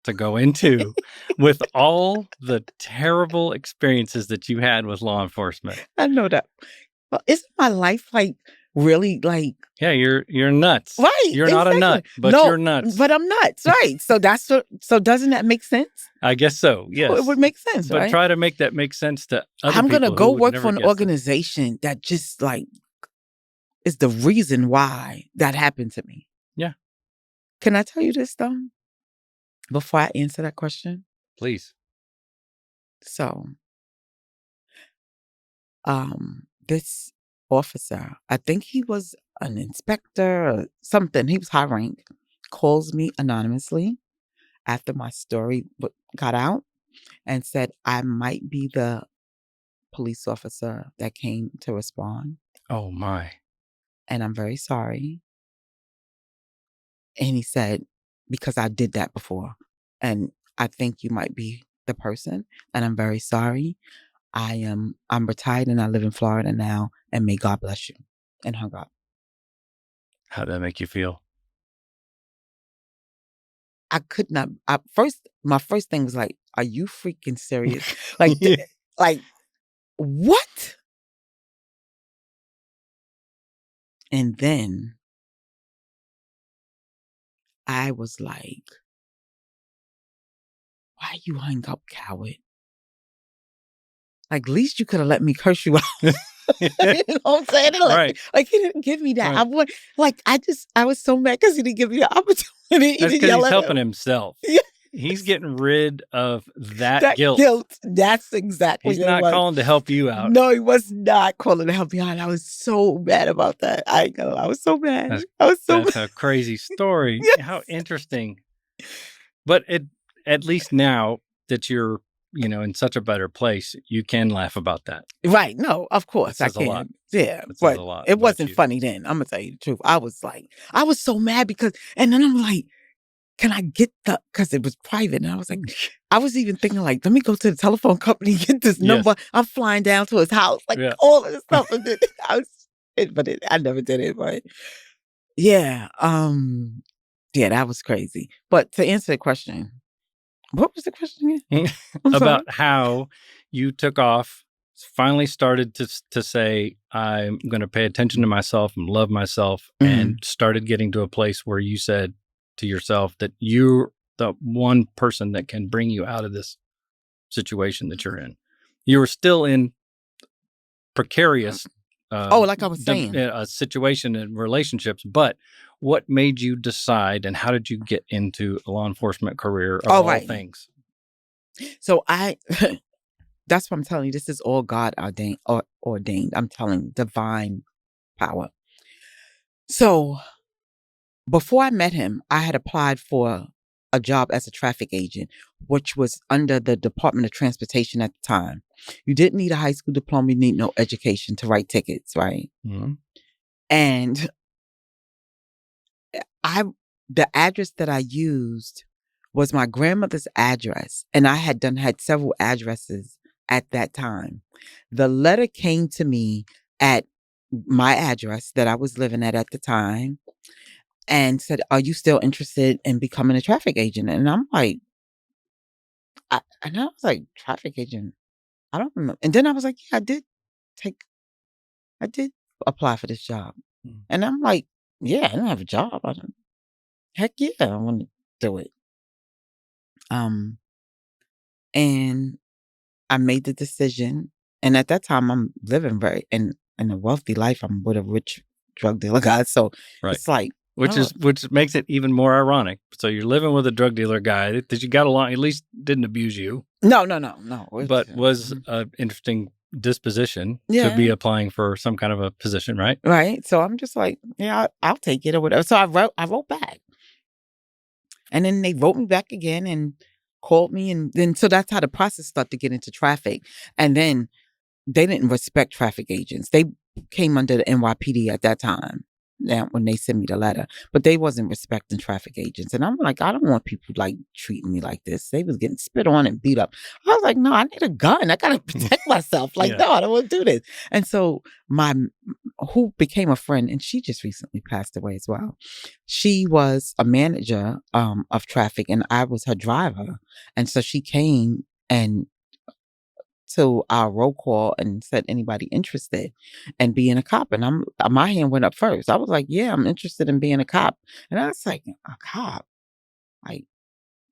B: to go into with all the terrible experiences that you had with law enforcement.
A: I know that. Well, isn't my life like really like
B: Yeah, you're nuts.
A: right?
B: You're not a nut, but
A: no,
B: you're nuts.
A: but I'm nuts, right? So so doesn't that make sense?
B: I guess so. Yes,
A: It would make sense,
B: but
A: right?
B: try to make that make sense to other
A: I'm
B: people.
A: gonna go
B: who would
A: work
B: never
A: for an
B: guess it.
A: organization that just like is the reason why that happened to me.
B: Yeah.
A: Can I tell you this though? Before I answer that question?
B: Please.
A: So, this officer, I think he was an inspector or something, he was high rank, calls me anonymously after my story got out and said I might be the police officer that came to respond.
B: Oh my.
A: And I'm very sorry. And he said, because I did that before. And I think you might be the person. And I'm very sorry. I'm retired and I live in Florida now. And may God bless you. And hung up.
B: How'd that make you feel?
A: I could not. My first thing was like, are you freaking serious? Like, like what? And then I was like, why you hung up, coward? Like, least you could have let me curse you out. You know what I'm saying? Like he didn't give me that.
B: Right.
A: I was so mad because he didn't give me the opportunity.
B: That's because he's helping himself.
A: Yeah.
B: He's getting rid of that guilt.
A: That's exactly
B: He's not calling to help you out.
A: No, he was not calling to help me out. I was so mad about that. I ain't gonna lie. I was so mad. That's
B: a crazy story. Yes. How interesting. But at least now that you're, in such a better place, you can laugh about that.
A: Right. No, of course I can.
B: A lot.
A: Yeah. But it wasn't funny then. I'm gonna tell you the truth. I was so mad and then I'm like, can I get because it was private. And I was like, I was even thinking like, let me go to the telephone company, get this number. I'm flying down to his house, all of this stuff. And then I never did it. But yeah. Yeah, that was crazy. But to answer the question, what was the question again?
B: About how you took off, finally started to say, I'm going to pay attention to myself and love myself, and started getting to a place where you said to yourself that you're the one person that can bring you out of this situation that you're in. You were still in precarious
A: like I was saying,
B: a situation and relationships, but what made you decide and how did you get into a law enforcement career of all things?
A: So that's what I'm telling you. This is all God ordained. I'm telling you, divine power. So before I met him, I had applied for a job as a traffic agent, which was under the Department of Transportation at the time. You didn't need a high school diploma. You need no education to write tickets, right? Mm-hmm. And the address that I used was my grandmother's address. And I had several addresses at that time. The letter came to me at my address that I was living at the time and said, are you still interested in becoming a traffic agent? And I'm like, I was like, traffic agent? I don't remember. And then I was like, yeah, I did apply for this job. Mm. And I'm like, yeah, I don't have a job. Heck yeah, I want to do it. And I made the decision. And at that time, I'm living in a wealthy life. I'm with a rich drug dealer guy. So it's like,
B: which makes it even more ironic. So you're living with a drug dealer guy that you got along, at least didn't abuse you.
A: No.
B: But was an interesting disposition to be applying for some kind of a position, right?
A: Right. So I'm just like, yeah, I'll take it or whatever. So I wrote back. And then they wrote me back again and called me. And then, so that's how the process started to get into traffic. And then they didn't respect traffic agents. They came under the NYPD at that time. now when they send me the letter, but they wasn't respecting traffic agents. And I'm like, I don't want people like treating me like this. They was getting spit on and beat up. I was like, no, I need a gun. I got to protect myself. Like,
B: Yeah.
A: no, I don't want to do this. And so who became a friend, and she just recently passed away as well. She was a manager of traffic, and I was her driver. And so she came and to our roll call and said, anybody interested in being a cop? And my hand went up first. I was like, yeah, I'm interested in being a cop. And I was like, a cop? Like,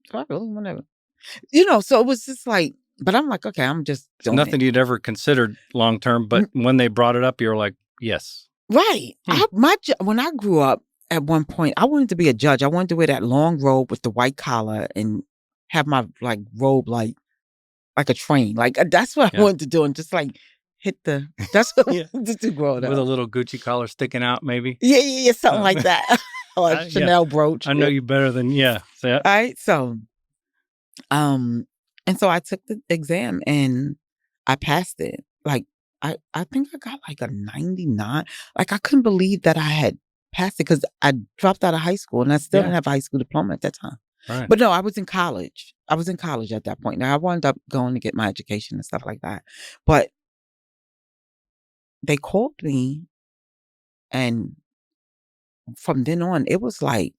A: do I really want to, so it was just like, but I'm like, okay, I'm just
B: It's
A: doing
B: nothing
A: it.
B: you'd ever considered long term, but when they brought it up, you were like, yes.
A: Right. When I grew up, at one point, I wanted to be a judge. I wanted to wear that long robe with the white collar and have my like robe like a train. Like that's what I wanted to do, and just like hit the. That's what I wanted to do growing up.
B: With a little Gucci collar sticking out, maybe.
A: Yeah, something like that, or a Chanel brooch.
B: I know you better than
A: All right, so, and so I took the exam and I passed it. Like I think I got like a 99. Like I couldn't believe that I had passed it because I dropped out of high school and I still didn't have a high school diploma at that time.
B: Right.
A: But no, I was in college. I was in college at that point. Now I wound up going to get my education and stuff like that. But they called me, and from then on, it was like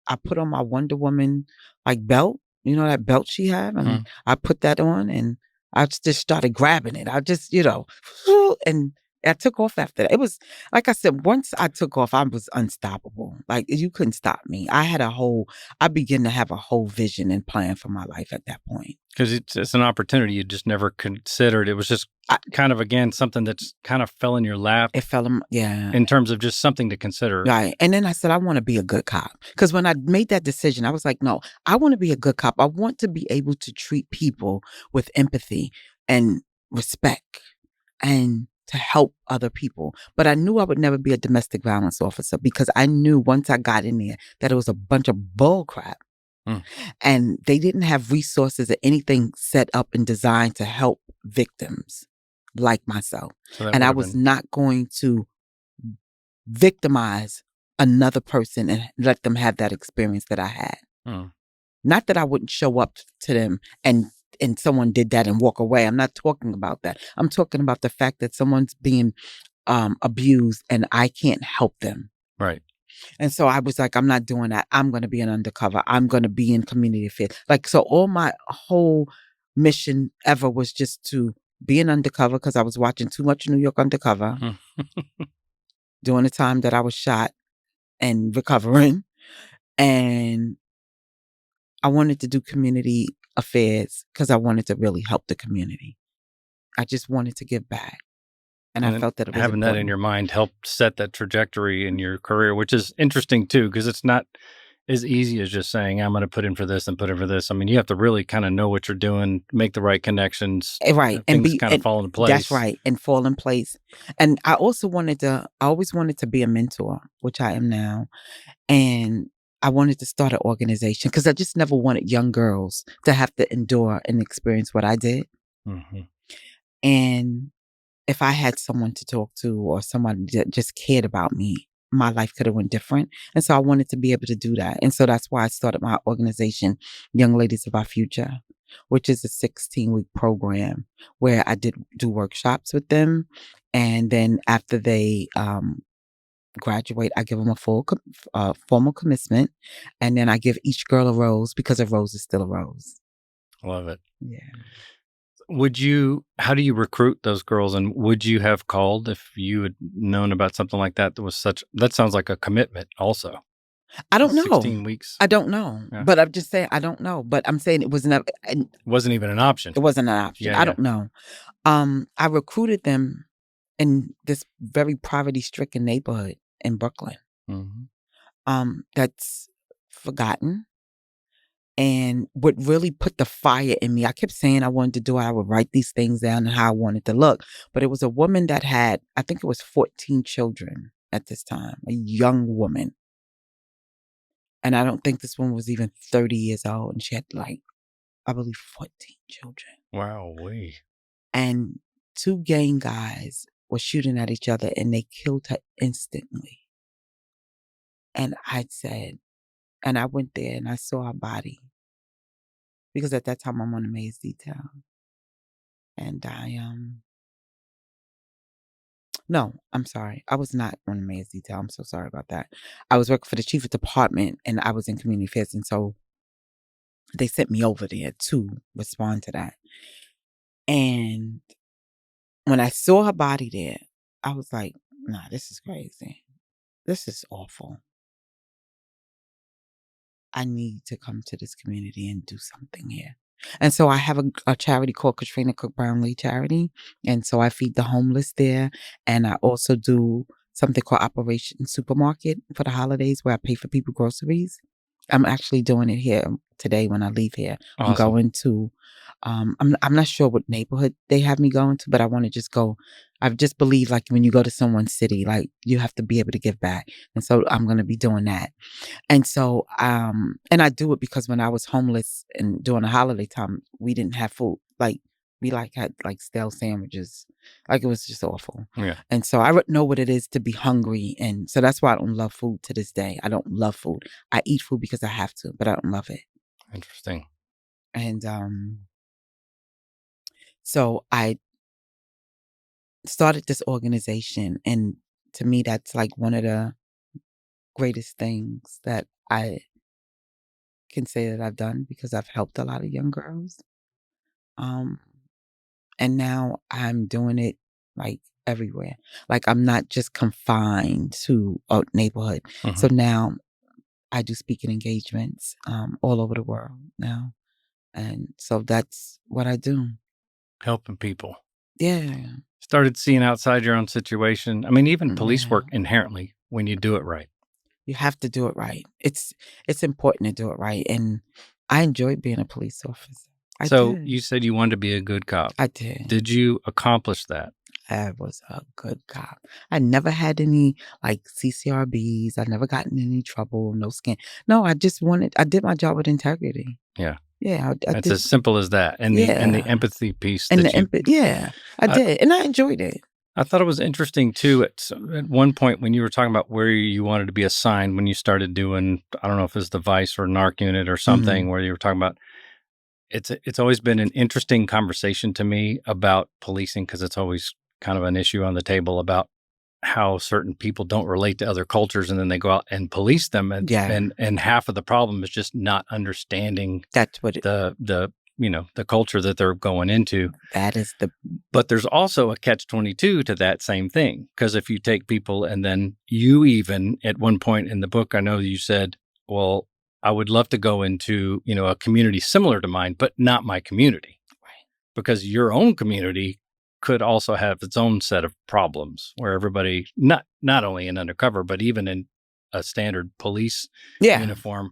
A: I put on my Wonder Woman like belt, that belt she had, and I put that on, and I just started grabbing it. I just, and I took off after that. It was, like I said, once I took off, I was unstoppable. Like you couldn't stop me. I began to have a whole vision and plan for my life at that point.
B: Because it's an opportunity you just never considered. It was just kind of, again, something that's kind of fell in your lap.
A: It fell
B: in terms of just something to consider.
A: Right. And then I said, I want to be a good cop. Because when I made that decision, I was like, no, I want to be a good cop. I want to be able to treat people with empathy and respect and to help other people. But I knew I would never be a domestic violence officer because I knew once I got in there that it was a bunch of bull crap. And they didn't have resources or anything set up and designed to help victims like myself. And I was not going to victimize another person and let them have that experience that I had. Not that I wouldn't show up to them and someone did that and walk away. I'm not talking about that. I'm talking about the fact that someone's being abused and I can't help them.
B: Right.
A: And so I was like, I'm not doing that. I'm going to be an undercover. I'm going to be in community affairs. Like, so all my whole mission ever was just to be an undercover because I was watching too much New York Undercover during the time that I was shot and recovering. And I wanted to do community affairs because I wanted to really help the community. I just wanted to give back. And I felt that it was
B: having
A: important.
B: that in your mind helped set that trajectory in your career, which is interesting too, because it's not as easy as just saying, I'm going to put in for this and put in for this. I mean, you have to really kind of know what you're doing, make the right connections.
A: Right.
B: And things kind of fall into place.
A: That's right. And fall in place. And I always wanted to be a mentor, which I am now. And I wanted to start an organization because I just never wanted young girls to have to endure and experience what I did. And if I had someone to talk to or someone that just cared about me, my life could have went different. And so I wanted to be able to do that. And so that's why I started my organization, Young Ladies of Our Future, which is a 16-week program where I do workshops with them. And then after they graduate, I give them a full formal commitment. And then I give each girl a rose because a rose is still a rose.
B: Love it.
A: Yeah.
B: How do you recruit those girls? And would you have called if you had known about something like that? That sounds like a commitment also.
A: I don't know.
B: 16 weeks.
A: I don't know. Yeah. But I'm just saying, I don't know. But I'm saying it was never. It
B: wasn't even an option.
A: It wasn't an option. I don't know. I recruited them in this very poverty-stricken neighborhood in Brooklyn. That's forgotten. And what really put the fire in me, I kept saying I wanted to do it. I would write these things down and how I wanted to look. But it was a woman that had, I think it was 14 children at this time, a young woman. And I don't think this one was even 30 years old. And she had I believe 14 children.
B: Wow.
A: And 2 gang guys were shooting at each other and they killed her instantly. And I said, and I went there and I saw her body because at that time I'm on a maze detail. And no, I'm sorry. I was not on a maze detail. I'm so sorry about that. I was working for the chief of department and I was in community affairs. And so they sent me over there to respond to that. And when I saw her body there, I was like, nah, this is crazy. This is awful. I need to come to this community and do something here. And so I have a charity called Katrina Brownlee Charity. And so I feed the homeless there. And I also do something called Operation Supermarket for the holidays where I pay for people groceries. I'm actually doing it here today when I leave here.
B: Awesome.
A: I'm going to, I'm not sure what neighborhood they have me going to, but I want to just go. I just believe like when you go to someone's city, like you have to be able to give back. And so I'm going to be doing that. And so, and I do it because when I was homeless and during the holiday time, we didn't have food. Like we had like stale sandwiches. Like it was just awful.
B: Yeah.
A: And so I know what it is to be hungry. And so that's why I don't love food to this day. I don't love food. I eat food because I have to, but I don't love it.
B: Interesting.
A: And so I started this organization. And to me, that's like one of the greatest things that I can say that I've done because I've helped a lot of young girls. And now I'm doing it like everywhere. Like I'm not just confined to a neighborhood.
B: Mm-hmm.
A: So now I do speaking engagements all over the world now. And so that's what I do.
B: Helping people.
A: Yeah.
B: Started seeing outside your own situation. I mean, even police
A: Yeah.
B: work inherently when you do it right.
A: You have to do it right. It's important to do it right. And I enjoyed being a police officer.
B: So you said you wanted to be a good cop.
A: I did.
B: Did you accomplish that?
A: I was a good cop. I never had any like CCRBs. I never got in any trouble, no scan. No, I did my job with integrity.
B: Yeah.
A: Yeah.
B: It's as simple as that. And the empathy piece.
A: And I did. And I enjoyed it.
B: I thought it was interesting too. At one point when you were talking about where you wanted to be assigned when you started doing, I don't know if it's the Vice or NARC unit or something, where you were talking about, it's always been an interesting conversation to me about policing because it's always kind of an issue on the table about how certain people don't relate to other cultures and then they go out and police them. And half of the problem is just not understanding
A: that's what
B: the culture that they're going into.
A: That is
B: But there's also a catch-22 to that same thing. Because if you take people and then you even at one point in the book, I know you said, well, I would love to go into, a community similar to mine, but not my community.
A: Right.
B: Because your own community could also have its own set of problems where everybody, not only in undercover, but even in a standard police uniform.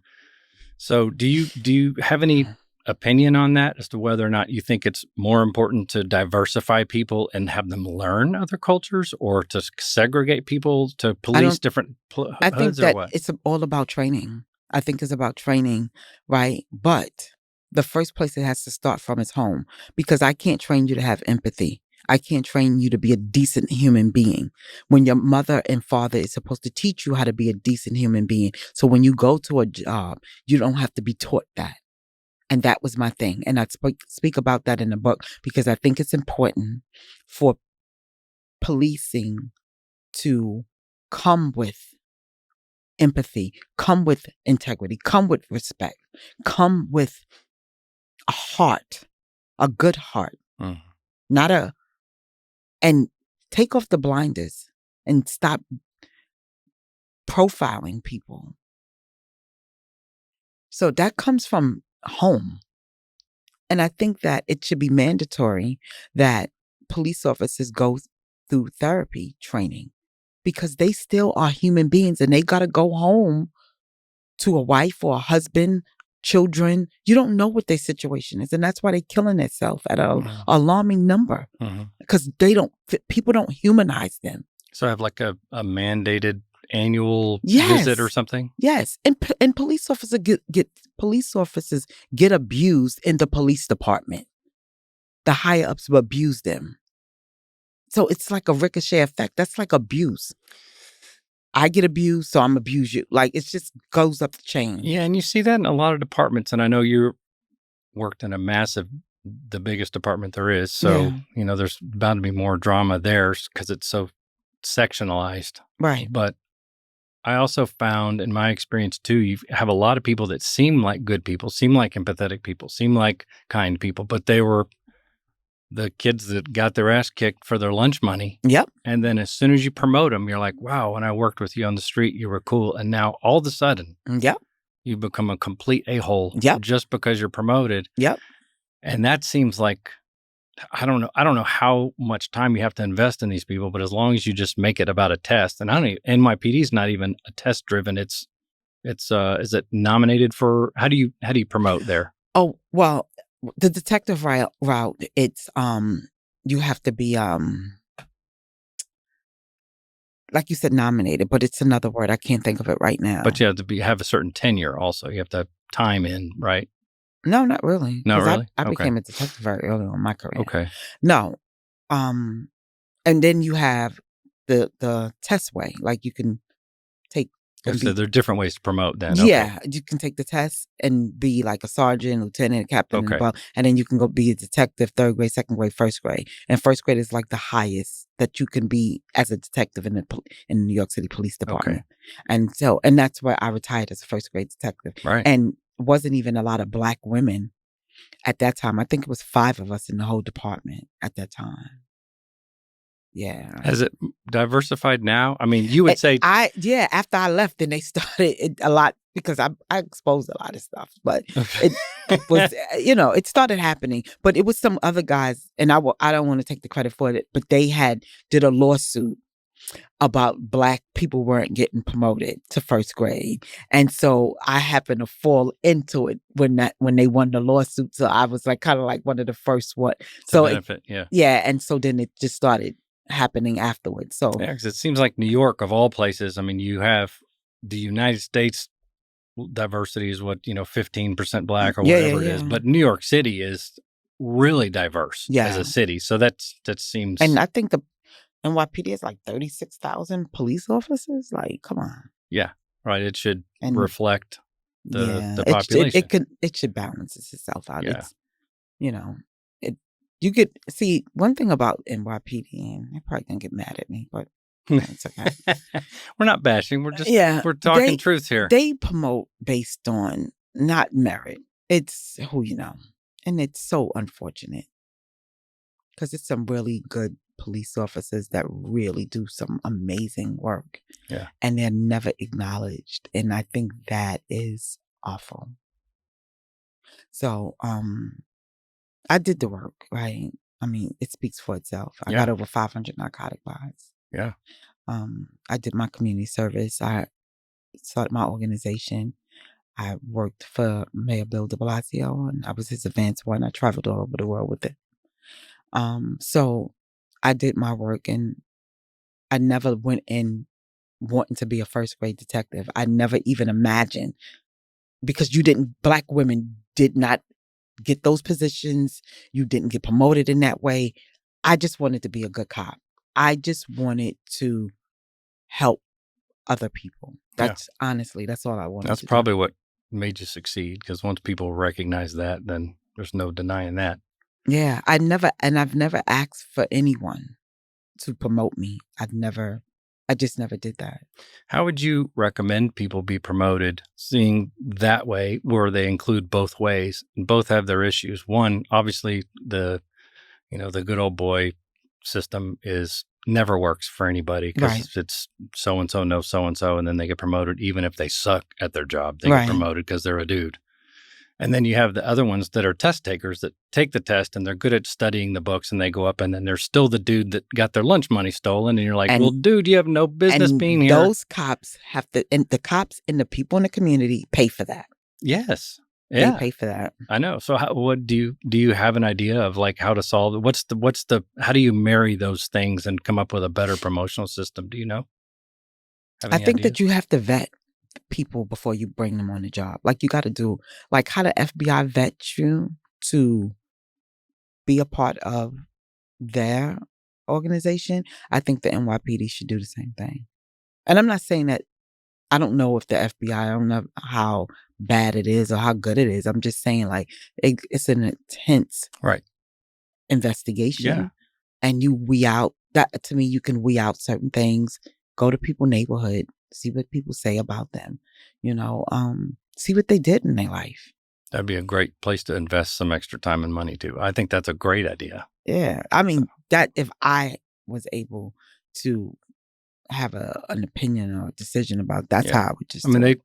B: So do you have any opinion on that as to whether or not you think it's more important to diversify people and have them learn other cultures or to segregate people to police different hoods?
A: I think that
B: what?
A: It's all about training. I think it's about training, right? But the first place it has to start from is home because I can't train you to have empathy. I can't train you to be a decent human being when your mother and father is supposed to teach you how to be a decent human being. So when you go to a job, you don't have to be taught that. And that was my thing. And I speak about that in the book because I think it's important for policing to come with empathy, come with integrity, come with respect, come with a heart, a good heart, and take off the blinders and stop profiling people. So that comes from home. And I think that it should be mandatory that police officers go through therapy training because they still are human beings and they got to go home to a wife or a husband, children. You don't know what their situation is. And that's why they're killing themselves at an alarming number because people don't humanize them.
B: So have like a mandated annual visit or something?
A: Yes. And police officers get abused in the police department. The higher ups abuse them. So it's like a ricochet effect. That's like abuse. I get abused, so I'm abuse you. Like, it just goes up the chain.
B: Yeah, and you see that in a lot of departments. And I know you worked in the biggest department there is. So, there's bound to be more drama there because it's so sectionalized.
A: Right.
B: But I also found in my experience too, you have a lot of people that seem like good people, seem like empathetic people, seem like kind people, but they were the kids that got their ass kicked for their lunch money.
A: Yep.
B: And then as soon as you promote them, you're like, wow, when I worked with you on the street, you were cool. And now all of a sudden,
A: Yep.
B: you become a complete a-hole
A: Yep.
B: just because you're promoted.
A: Yep.
B: And that seems like, I don't know how much time you have to invest in these people, but as long as you just make it about a test, and NYPD is not even a test driven. It's is it nominated for, how do you promote there?
A: Oh, well, the detective route, it's, you have to be, like you said, nominated, but it's another word. I can't think of it right now.
B: But you have to have a certain tenure also. You have to have time in, right?
A: No, not really.
B: Not really?
A: I
B: Okay.
A: became a detective very early on in my career.
B: Okay.
A: No. And then you have the test way. Like, you can take.
B: So there are different ways to promote then.
A: Yeah,
B: Okay.
A: you can take the test and be like a sergeant, lieutenant, captain,
B: Okay.
A: and then you can go be a detective, 3rd grade, 2nd grade, 1st grade. And 1st grade is like the highest that you can be as a detective in the New York City Police Department.
B: Okay.
A: And that's where I retired as a 1st grade detective.
B: Right.
A: And wasn't even a lot of Black women at that time. I think it was 5 of us in the whole department at that time. Yeah.
B: Has it diversified now? I mean, you would say...
A: after I left, then they started it a lot because I exposed a lot of stuff. But it was, it started happening. But it was some other guys, and I don't want to take the credit for it, but they did a lawsuit about Black people weren't getting promoted to 1st grade. And so I happened to fall into it when they won the lawsuit. So I was like kind of like one of the first
B: to benefit, yeah.
A: Yeah, and so then it just started happening afterwards. So
B: yeah, because it seems like New York of all places, I mean, you have the United States diversity is 15% Black or whatever it is, but New York City is really diverse as a city. So that seems...
A: And I think the NYPD is like 36,000 police officers. Like, come on.
B: Yeah, right. It should reflect the population.
A: It should balance itself out.
B: Yeah.
A: It's, you could see one thing about NYPD, and they're probably gonna get mad at me, but it's okay.
B: We're not bashing. We're just we're talking truth here.
A: They promote based on not merit. It's who you know, and it's so unfortunate because it's some really good police officers that really do some amazing work.
B: Yeah,
A: and they're never acknowledged, and I think that is awful. So, I did the work, right? I mean, it speaks for itself. I got over 500 narcotic buys.
B: Yeah.
A: I did my community service. I started my organization. I worked for Mayor Bill de Blasio, and I was his advance one. I traveled all over the world with it. So I did my work, and I never went in wanting to be a 1st grade detective. I never even imagined, because Black women did not get those positions. You didn't get promoted in that way. I just wanted to be a good cop. I just wanted to help other people. Honestly, that's all I wanted.
B: That's probably what made you succeed, because once people recognize that, then there's no denying that.
A: Yeah, I've never asked for anyone to promote me. I just never did that.
B: How would you recommend people be promoted, seeing that way, where they include both ways and both have their issues? One, obviously the good old boy system never works for anybody, because it's so-and-so knows so-and-so, and then they get promoted even if they suck at their job. They get promoted because they're a dude. And then you have the other ones that are test takers that take the test and they're good at studying the books, and they go up and then they're still the dude that got their lunch money stolen. And you're like, well, dude, you have no business being here.
A: Those cops and the cops and the people in the community pay for that.
B: Yes. Yeah.
A: They pay for that.
B: I know. So what do you have an idea of like how to solve it? How do you marry those things and come up with a better promotional system? Do you know?
A: I think that you have to vet people before you bring them on the job. Like, you got to do, like, how the FBI vet you to be a part of their organization. I think the NYPD should do the same thing. And I'm not saying that I don't know if the FBI, I don't know how bad it is or how good it is. I'm just saying, like, it's an intense
B: Right.
A: investigation.
B: Yeah.
A: And you weed out that. To me, you can weed out certain things, go to people's neighborhood, see what people say about them, see what they did in their life.
B: That'd be a great place to invest some extra time and money too. I think that's a great idea.
A: Yeah. I mean, that if I was able to have an opinion or a decision about, that's how I would just do it.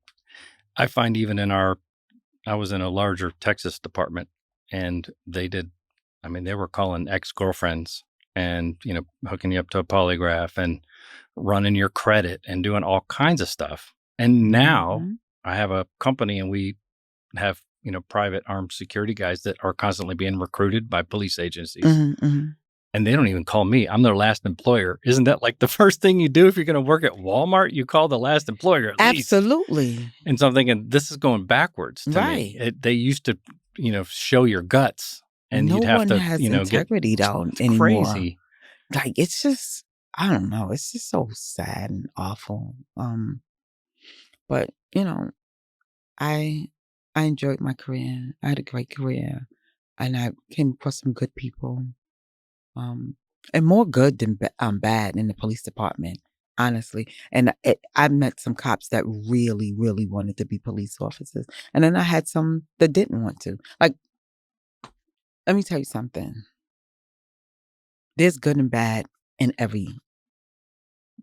B: I find even I was in a larger Texas department, and they were calling ex-girlfriends and, hooking you up to a polygraph and running your credit and doing all kinds of stuff. And now I have a company, and we have, private armed security guys that are constantly being recruited by police agencies. And they don't even call me. I'm their last employer. Isn't that like the first thing you do if you're going to work at Walmart? You call the last employer at least.
A: Absolutely.
B: And so I'm thinking, this is going backwards to me. They used to, show your guts, and
A: no
B: you'd have
A: one
B: to,
A: has integrity though anymore.
B: Crazy.
A: Like, it's just, I don't know. It's just so sad and awful. But I enjoyed my career. I had a great career, and I came across some good people. And more good than bad in the police department, honestly. And I met some cops that really, really wanted to be police officers. And then I had some that didn't want to. Like, let me tell you something. There's good and bad in every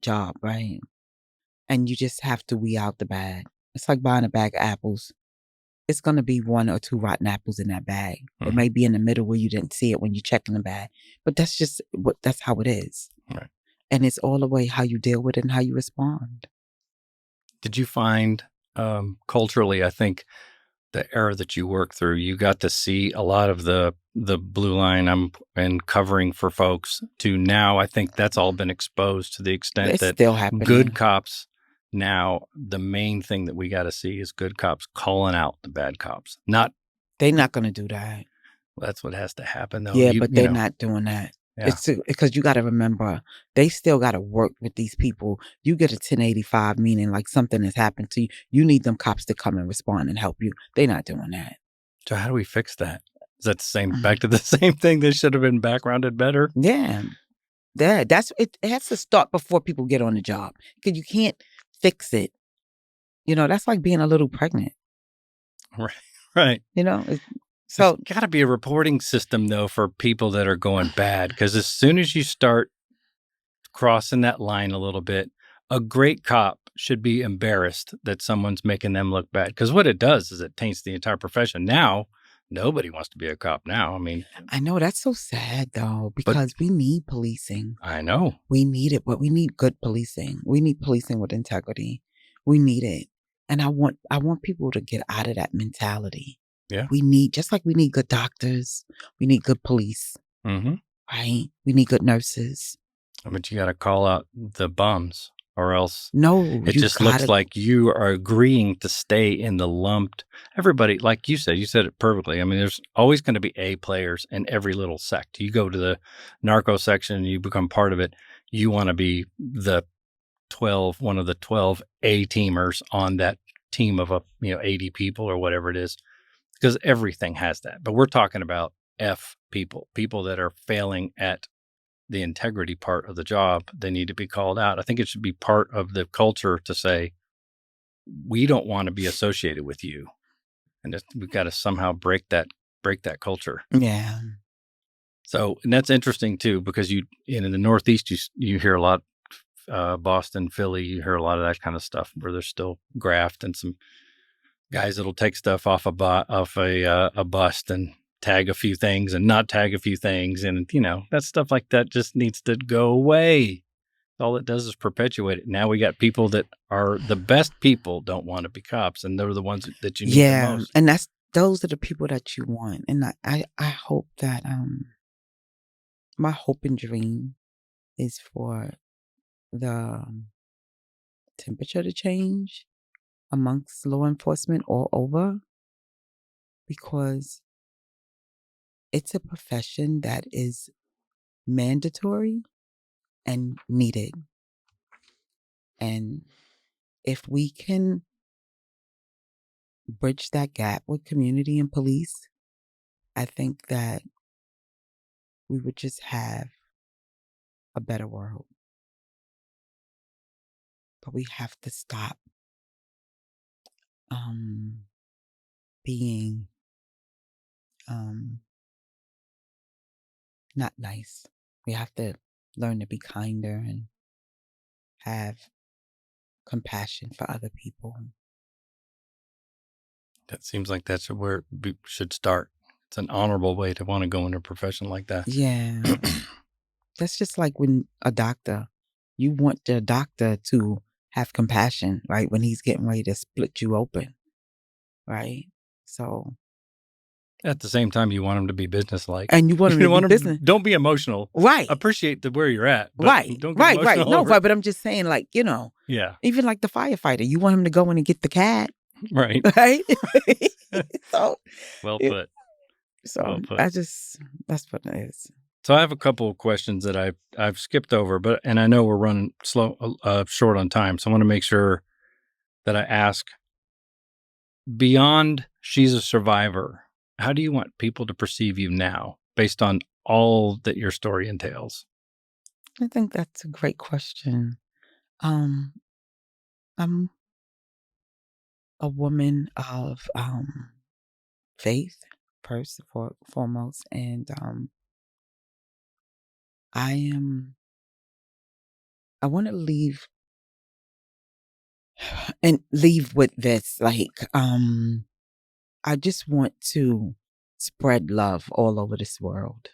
A: job, right? And you just have to weed out the bad. It's like buying a bag of apples. It's going to be 1 or 2 rotten apples in that bag. It may be in the middle where you didn't see it when you check in the bag, but that's how it is.
B: Right.
A: And it's all the way how you deal with it and how you respond.
B: Did you find culturally, I think the era that you worked through, you got to see a lot of the blue line and covering for folks to now, I think that's all been exposed to the extent
A: It's
B: that
A: still happening.
B: Good cops now, the main thing that we got to see is good cops calling out the bad cops.
A: They're not going to do that.
B: That's what has to happen, though.
A: Yeah, but they're not doing that.
B: Yeah.
A: It's because you got to remember, they still got to work with these people. You get a 1085, meaning like something has happened to you. You need them cops to come and respond and help you. They're not doing that.
B: So how do we fix that? Is that back to the same thing? They should have been backgrounded better?
A: Yeah. That's it. It has to start before people get on the job, because you can't fix it. That's like being a little pregnant.
B: Right.
A: So
B: there's got to be a reporting system, though, for people that are going bad, because as soon as you start crossing that line a little bit, a great cop should be embarrassed that someone's making them look bad, because what it does is it taints the entire profession. Now, nobody wants to be a cop now.
A: I know that's so sad, though, because we need policing.
B: I know.
A: We need it, but we need good policing. We need policing with integrity. We need it. And I want people to get out of that mentality.
B: Yeah.
A: We need, just like we need good doctors, we need good police. Right? We need good nurses.
B: But you got to call out the bums, or else
A: it
B: just looks like you are agreeing to stay in the lumped. Everybody, like you said it perfectly. There's always going to be A players in every little sect. You go to the narco section, you become part of it. You want to be one of the 12 A teamers on that team of 80 people or whatever it is, because everything has that. But we're talking about F people that are failing at the integrity part of the job. They need to be called out. I think it should be part of the culture to say, we don't want to be associated with you. And we've got to somehow break that culture.
A: Yeah.
B: So, and that's interesting too, because in the Northeast, you hear a lot, Boston, Philly, you hear a lot of that kind of stuff where there's still graft and some guys that'll take stuff off a bust and tag a few things and not tag a few things. And, that stuff like that just needs to go away. All it does is perpetuate it. Now we got people that are the best people don't want to be cops, and they're the ones that you need the most.
A: And those are the people that you want. And I hope that my hope and dream is for the temperature to change amongst law enforcement all over, because it's a profession that is mandatory and needed. And if we can bridge that gap with community and police, I think that we would just have a better world. But we have to stop being not nice. We have to learn to be kinder and have compassion for other people.
B: That seems like that's where we should start. It's an honorable way to want to go into a profession like that.
A: Yeah. That's just like when a doctor, you want the doctor to have compassion, right? When he's getting ready to split you open, right? So.
B: At the same time, you want him to be businesslike.
A: And you want him to be business.
B: Don't be emotional.
A: Right.
B: Appreciate where you're at. But
A: right.
B: Don't get emotional.
A: Right. No, right. But I'm just saying, like,
B: Yeah.
A: Even like the firefighter, you want him to go in and get the cat.
B: Right.
A: Right. So.
B: Well put.
A: So
B: well put.
A: that's what it is.
B: So I have a couple of questions that I've skipped over, and I know we're running short on time. So I want to make sure that I ask, beyond she's a survivor, how do you want people to perceive you now based on all that your story entails?
A: I think that's a great question. I'm a woman of faith, first and foremost, and I want to leave with this, like, I just want to spread love all over this world.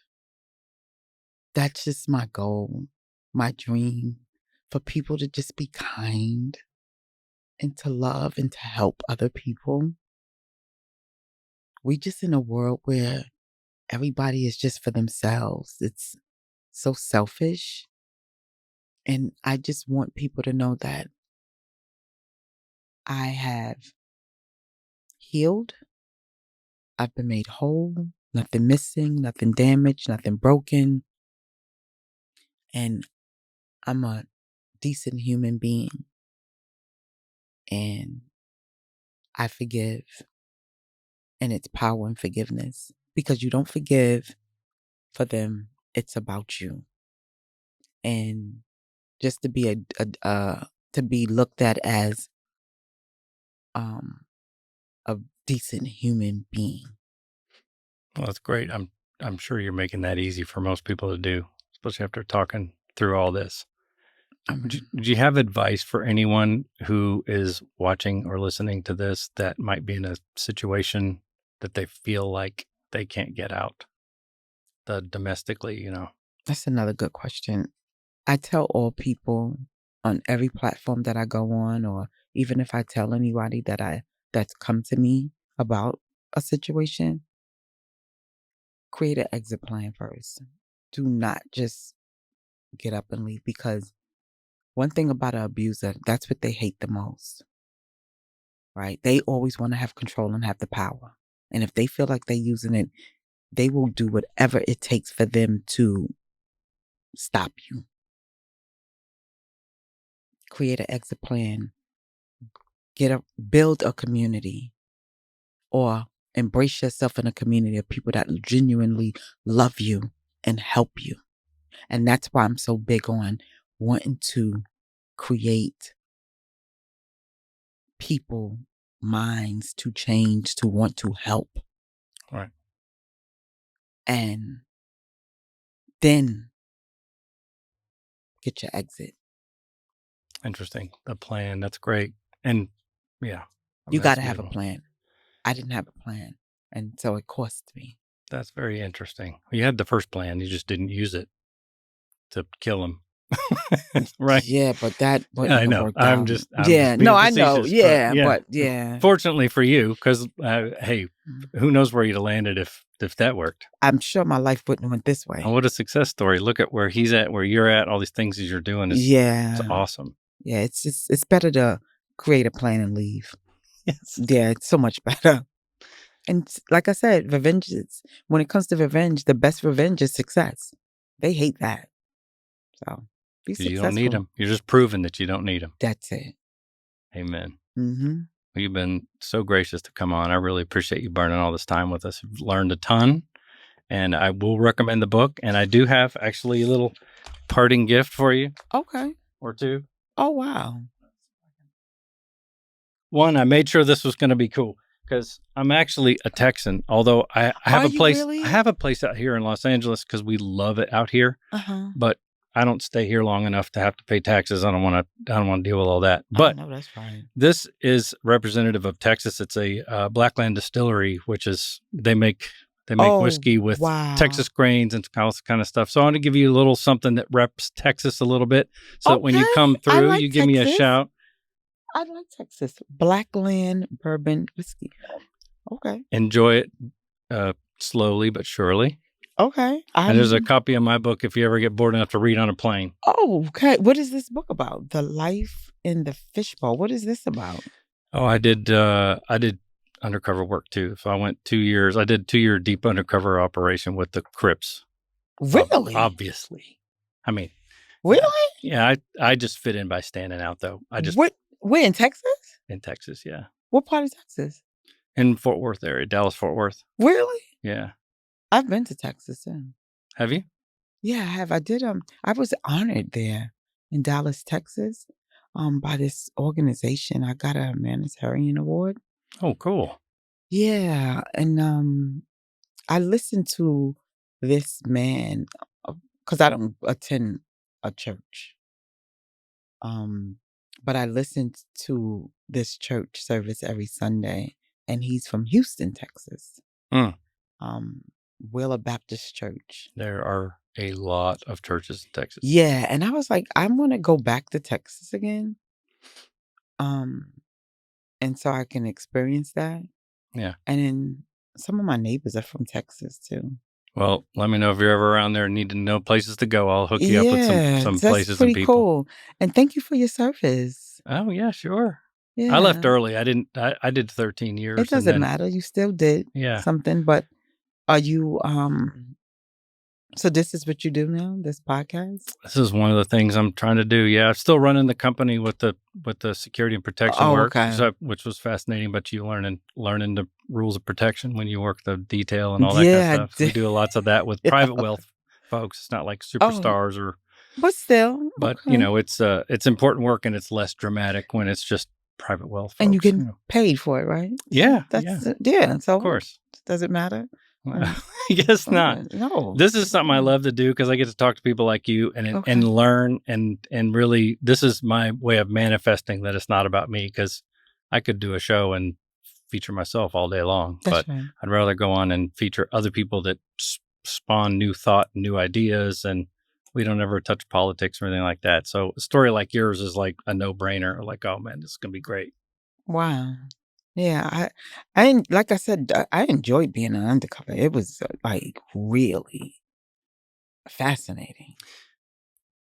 A: That's just my goal, my dream, for people to just be kind and to love and to help other people. We just in a world where everybody is just for themselves. It's so selfish. And I just want people to know that I have healed. I've been made whole, nothing missing, nothing damaged, nothing broken. And I'm a decent human being. And I forgive. And it's power in forgiveness. Because you don't forgive for them, it's about you. And just to be to be looked at as a decent human being.
B: Well, that's great. I'm sure you're making that easy for most people to do, especially after talking through all this. Do you have advice for anyone who is watching or listening to this that might be in a situation that they feel like they can't get out? Domestically,
A: That's another good question. I tell all people on every platform that I go on, or even if I tell anybody that's come to me about a situation, create an exit plan first. Do not just get up and leave, because one thing about an abuser, that's what they hate the most, right? They always want to have control and have the power. And if they feel like they're using it, they will do whatever it takes for them to stop you. Create an exit plan. Build a community, or embrace yourself in a community of people that genuinely love you and help you. And that's why I'm so big on wanting to create people minds to change, to want to help.
B: Right.
A: And then get your exit.
B: Interesting. The plan. That's great. And yeah.
A: You got to have a plan. I didn't have a plan. And so it cost me.
B: That's very interesting. You had the first plan. You just didn't use it to kill him. Right.
A: Yeah, but that wouldn't
B: I know.
A: worked
B: I'm
A: out.
B: just
A: I know. Yeah, but yeah.
B: Fortunately for you, because hey, who knows where you'd have landed if that worked?
A: I'm sure my life wouldn't have went this way.
B: And what a success story! Look at where he's at, where you're at. All these things that you're doing is it's awesome.
A: Yeah, it's better to create a plan and leave.
B: Yes.
A: Yeah, it's so much better. And like I said, when it comes to revenge, the best revenge is success. They hate that. So Be
B: Because you don't need
A: successful.
B: them. You're just proving that you don't need them.
A: That's it.
B: Amen.
A: Mm-hmm.
B: Well, you've been so gracious to come on. I really appreciate you burning all this time with us. You've learned a ton, and I will recommend the book. And I do have actually a little parting gift for you.
A: Okay.
B: Or two.
A: Oh, wow.
B: One, I made sure this was going to be cool because I'm actually a Texan. Although I have
A: Are
B: a
A: you
B: place,
A: really?
B: I have a place out here in Los Angeles because we love it out here.
A: Uh-huh.
B: But I don't stay here long enough to have to pay taxes. I don't want to deal with all that. But
A: no, that's fine.
B: This is representative of Texas. It's a Blackland distillery, which is they make whiskey with Texas grains and all this kind of stuff. So I want to give you a little something that reps Texas a little bit, so that when you come through, you give me a shout.
A: I like Texas. Blackland bourbon whiskey. Okay.
B: Enjoy it slowly but surely.
A: Okay.
B: And there's a copy of my book if you ever get bored enough to read on a plane.
A: Oh, okay. What is this book about? The Life in the Fishbowl. What is this about?
B: Oh, I did undercover work too. So I went 2 years. I did 2-year deep undercover operation with the Crips.
A: Really?
B: Obviously. I mean,
A: really?
B: Yeah, I just fit in by standing out though.
A: Where in Texas?
B: In Texas, yeah.
A: What part of Texas?
B: In Fort Worth area, Dallas, Fort Worth.
A: Really?
B: Yeah.
A: I've been to Texas too.
B: Have you?
A: Yeah, I have. I did. I was honored there in Dallas, Texas, by this organization. I got a humanitarian award.
B: Oh, cool.
A: Yeah, and I listened to this man because I don't attend a church. But I listened to this church service every Sunday, and he's from Houston, Texas. Wheeler Baptist Church.
B: There are a lot of churches in Texas.
A: Yeah, and I was like, I'm gonna go back to Texas again. And so I can experience that.
B: Yeah.
A: And then some of my neighbors are from Texas too.
B: Well, let me know if you're ever around there and need to know places to go. I'll hook you up with some places and people.
A: Cool. And thank you for your service.
B: Oh yeah, sure.
A: Yeah.
B: I left early. I did 13 years.
A: It doesn't matter. You still did something, but are you so this is what you do now, this podcast?
B: This is one of the things I'm trying to do. Yeah, I'm still running the company with the security and protection work, which was fascinating. But you learning the rules of protection when you work the detail and all that kind of stuff. We do lots of that with private wealth folks. It's not like superstars or,
A: but still.
B: But you know, it's important work and it's less dramatic when it's just private wealth folks.
A: And you get paid for it, right?
B: Yeah,
A: So
B: of course,
A: does it matter?
B: I guess not.
A: No.
B: This is something I love to do because I get to talk to people like you and learn and really this is my way of manifesting that it's not about me because I could do a show and feature myself all day long. But I'd rather go on and feature other people that spawn new thought, new ideas, and we don't ever touch politics or anything like that. So a story like yours is like a no-brainer. Like, oh man, this is going to be great.
A: Wow. Yeah, I like I said, I enjoyed being an undercover. It was like really fascinating.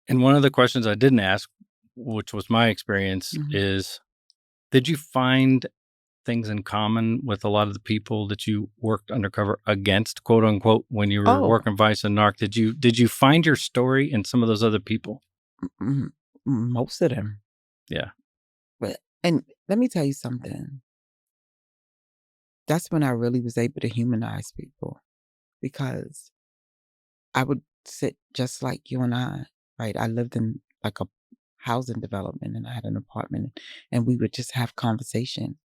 B: And one of the questions I didn't ask, which was my experience, is did you find things in common with a lot of the people that you worked undercover against, quote unquote, when you were working Vice and Narc? Did you find your story in some of those other people?
A: Most of them.
B: Yeah.
A: And let me tell you something. That's when I really was able to humanize people because I would sit just like you and I, right? I lived in like a housing development and I had an apartment and we would just have conversation.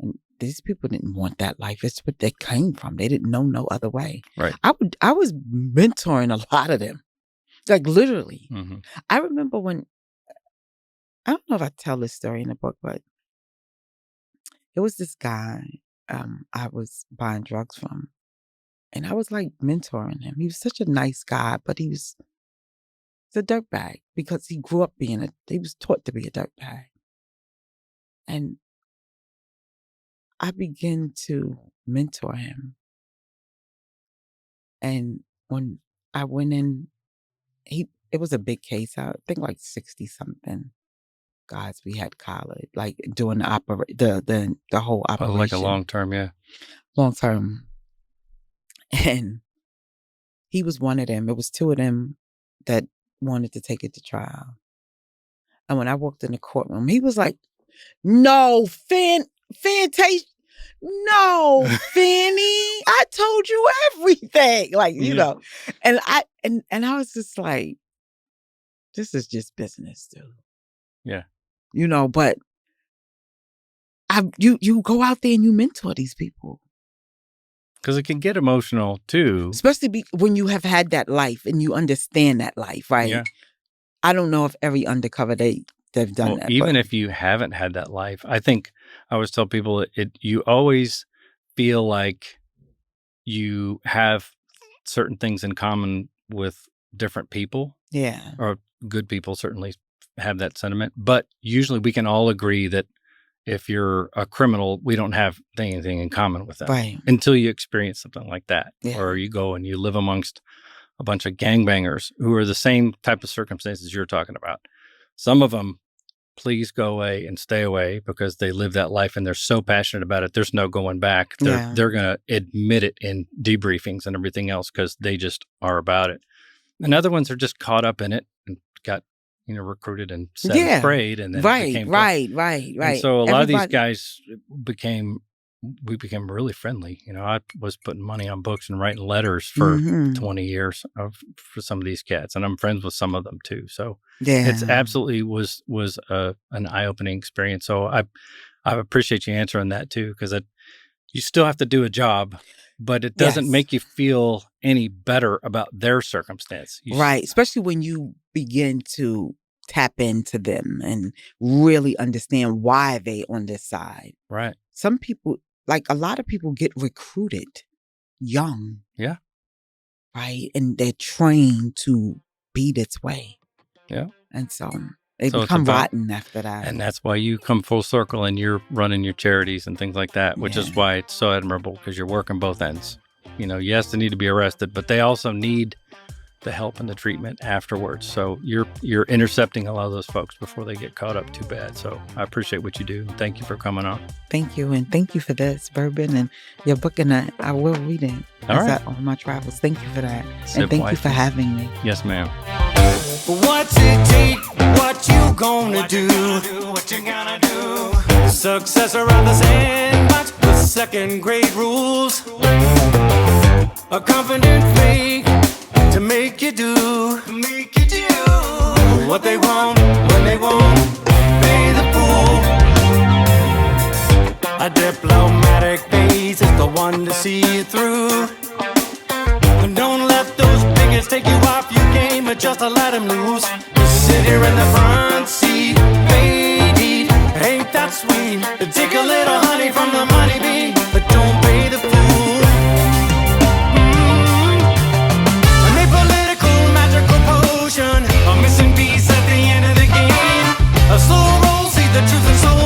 A: And these people didn't want that life. It's what they came from. They didn't know no other way.
B: Right.
A: I was mentoring a lot of them, like literally. I remember when, I don't know if I tell this story in the book, but it was this guy I was buying drugs from. And I was like mentoring him. He was such a nice guy, but he's a dirtbag because he grew up he was taught to be a dirtbag. And I began to mentor him. And when I went in, it was a big case. I think like 60 something guys we had collared, like doing the whole operation.
B: Like a long term, yeah.
A: Long term. And he was one of them. It was two of them that wanted to take it to trial. And when I walked in the courtroom, he was like, no, Fantasia. No, Fanny, I told you everything. Like, you know. And I was just like, this is just business, dude.
B: Yeah.
A: You know, but you go out there and you mentor these people.
B: Because it can get emotional too.
A: Especially when you have had that life and you understand that life, right?
B: Yeah.
A: I don't know if every undercover they've done that.
B: Even if you haven't had that life, I think I always tell people you always feel like you have certain things in common with different people.
A: Yeah.
B: Or good people certainly have that sentiment. But usually we can all agree that if you're a criminal, we don't have anything in common with them.
A: Right.
B: Until you experience something like that.
A: Yeah.
B: Or you go and you live amongst a bunch of gangbangers who are the same type of circumstances you're talking about. Some of them, please go away and stay away because they live that life and they're so passionate about it. There's no going back. They're going to admit it in debriefings and everything else because they just are about it. And other ones are just caught up in it and got, recruited and set and sprayed. And then
A: right.
B: And so a lot of these guys we became really friendly. I was putting money on books and writing letters for 20 years for some of these cats, and I'm friends with some of them too. So it's absolutely was an eye-opening experience. So I appreciate you answering that too, because you still have to do a job, but it doesn't make you feel any better about their circumstance.
A: Right, especially when you begin to tap into them and really understand why they on this side.
B: Right.
A: Some people, like a lot of people, get recruited young.
B: Yeah.
A: Right. And they're trained to be this way.
B: Yeah.
A: And so they become rotten after that.
B: And that's why you come full circle and you're running your charities and things like that, which is why it's so admirable, because you're working both ends. Yes, they need to be arrested, but they also need the help and the treatment afterwards. So you're intercepting a lot of those folks before they get caught up too bad. So I appreciate what you do. Thank you for coming on.
A: Thank you. And thank you for this, Bourbon, and your book. And I will read it on my travels. Thank you for that. And thank you for having me.
B: Yes, ma'am.
C: What's it take? What you gonna do? What you gonna do? Success around the sandbox with second grade rules. A confident fake to make you do what they want when they won't pay the fool. A diplomatic face is the one to see you through. And don't let those bigots take you off your game, or just to let them loose. Just sit here in the front seat, baby, ain't that sweet? Take a little honey from the money bee, but don't pay the fool. A missing piece at the end of the game. A slow roll, see the truth and soul.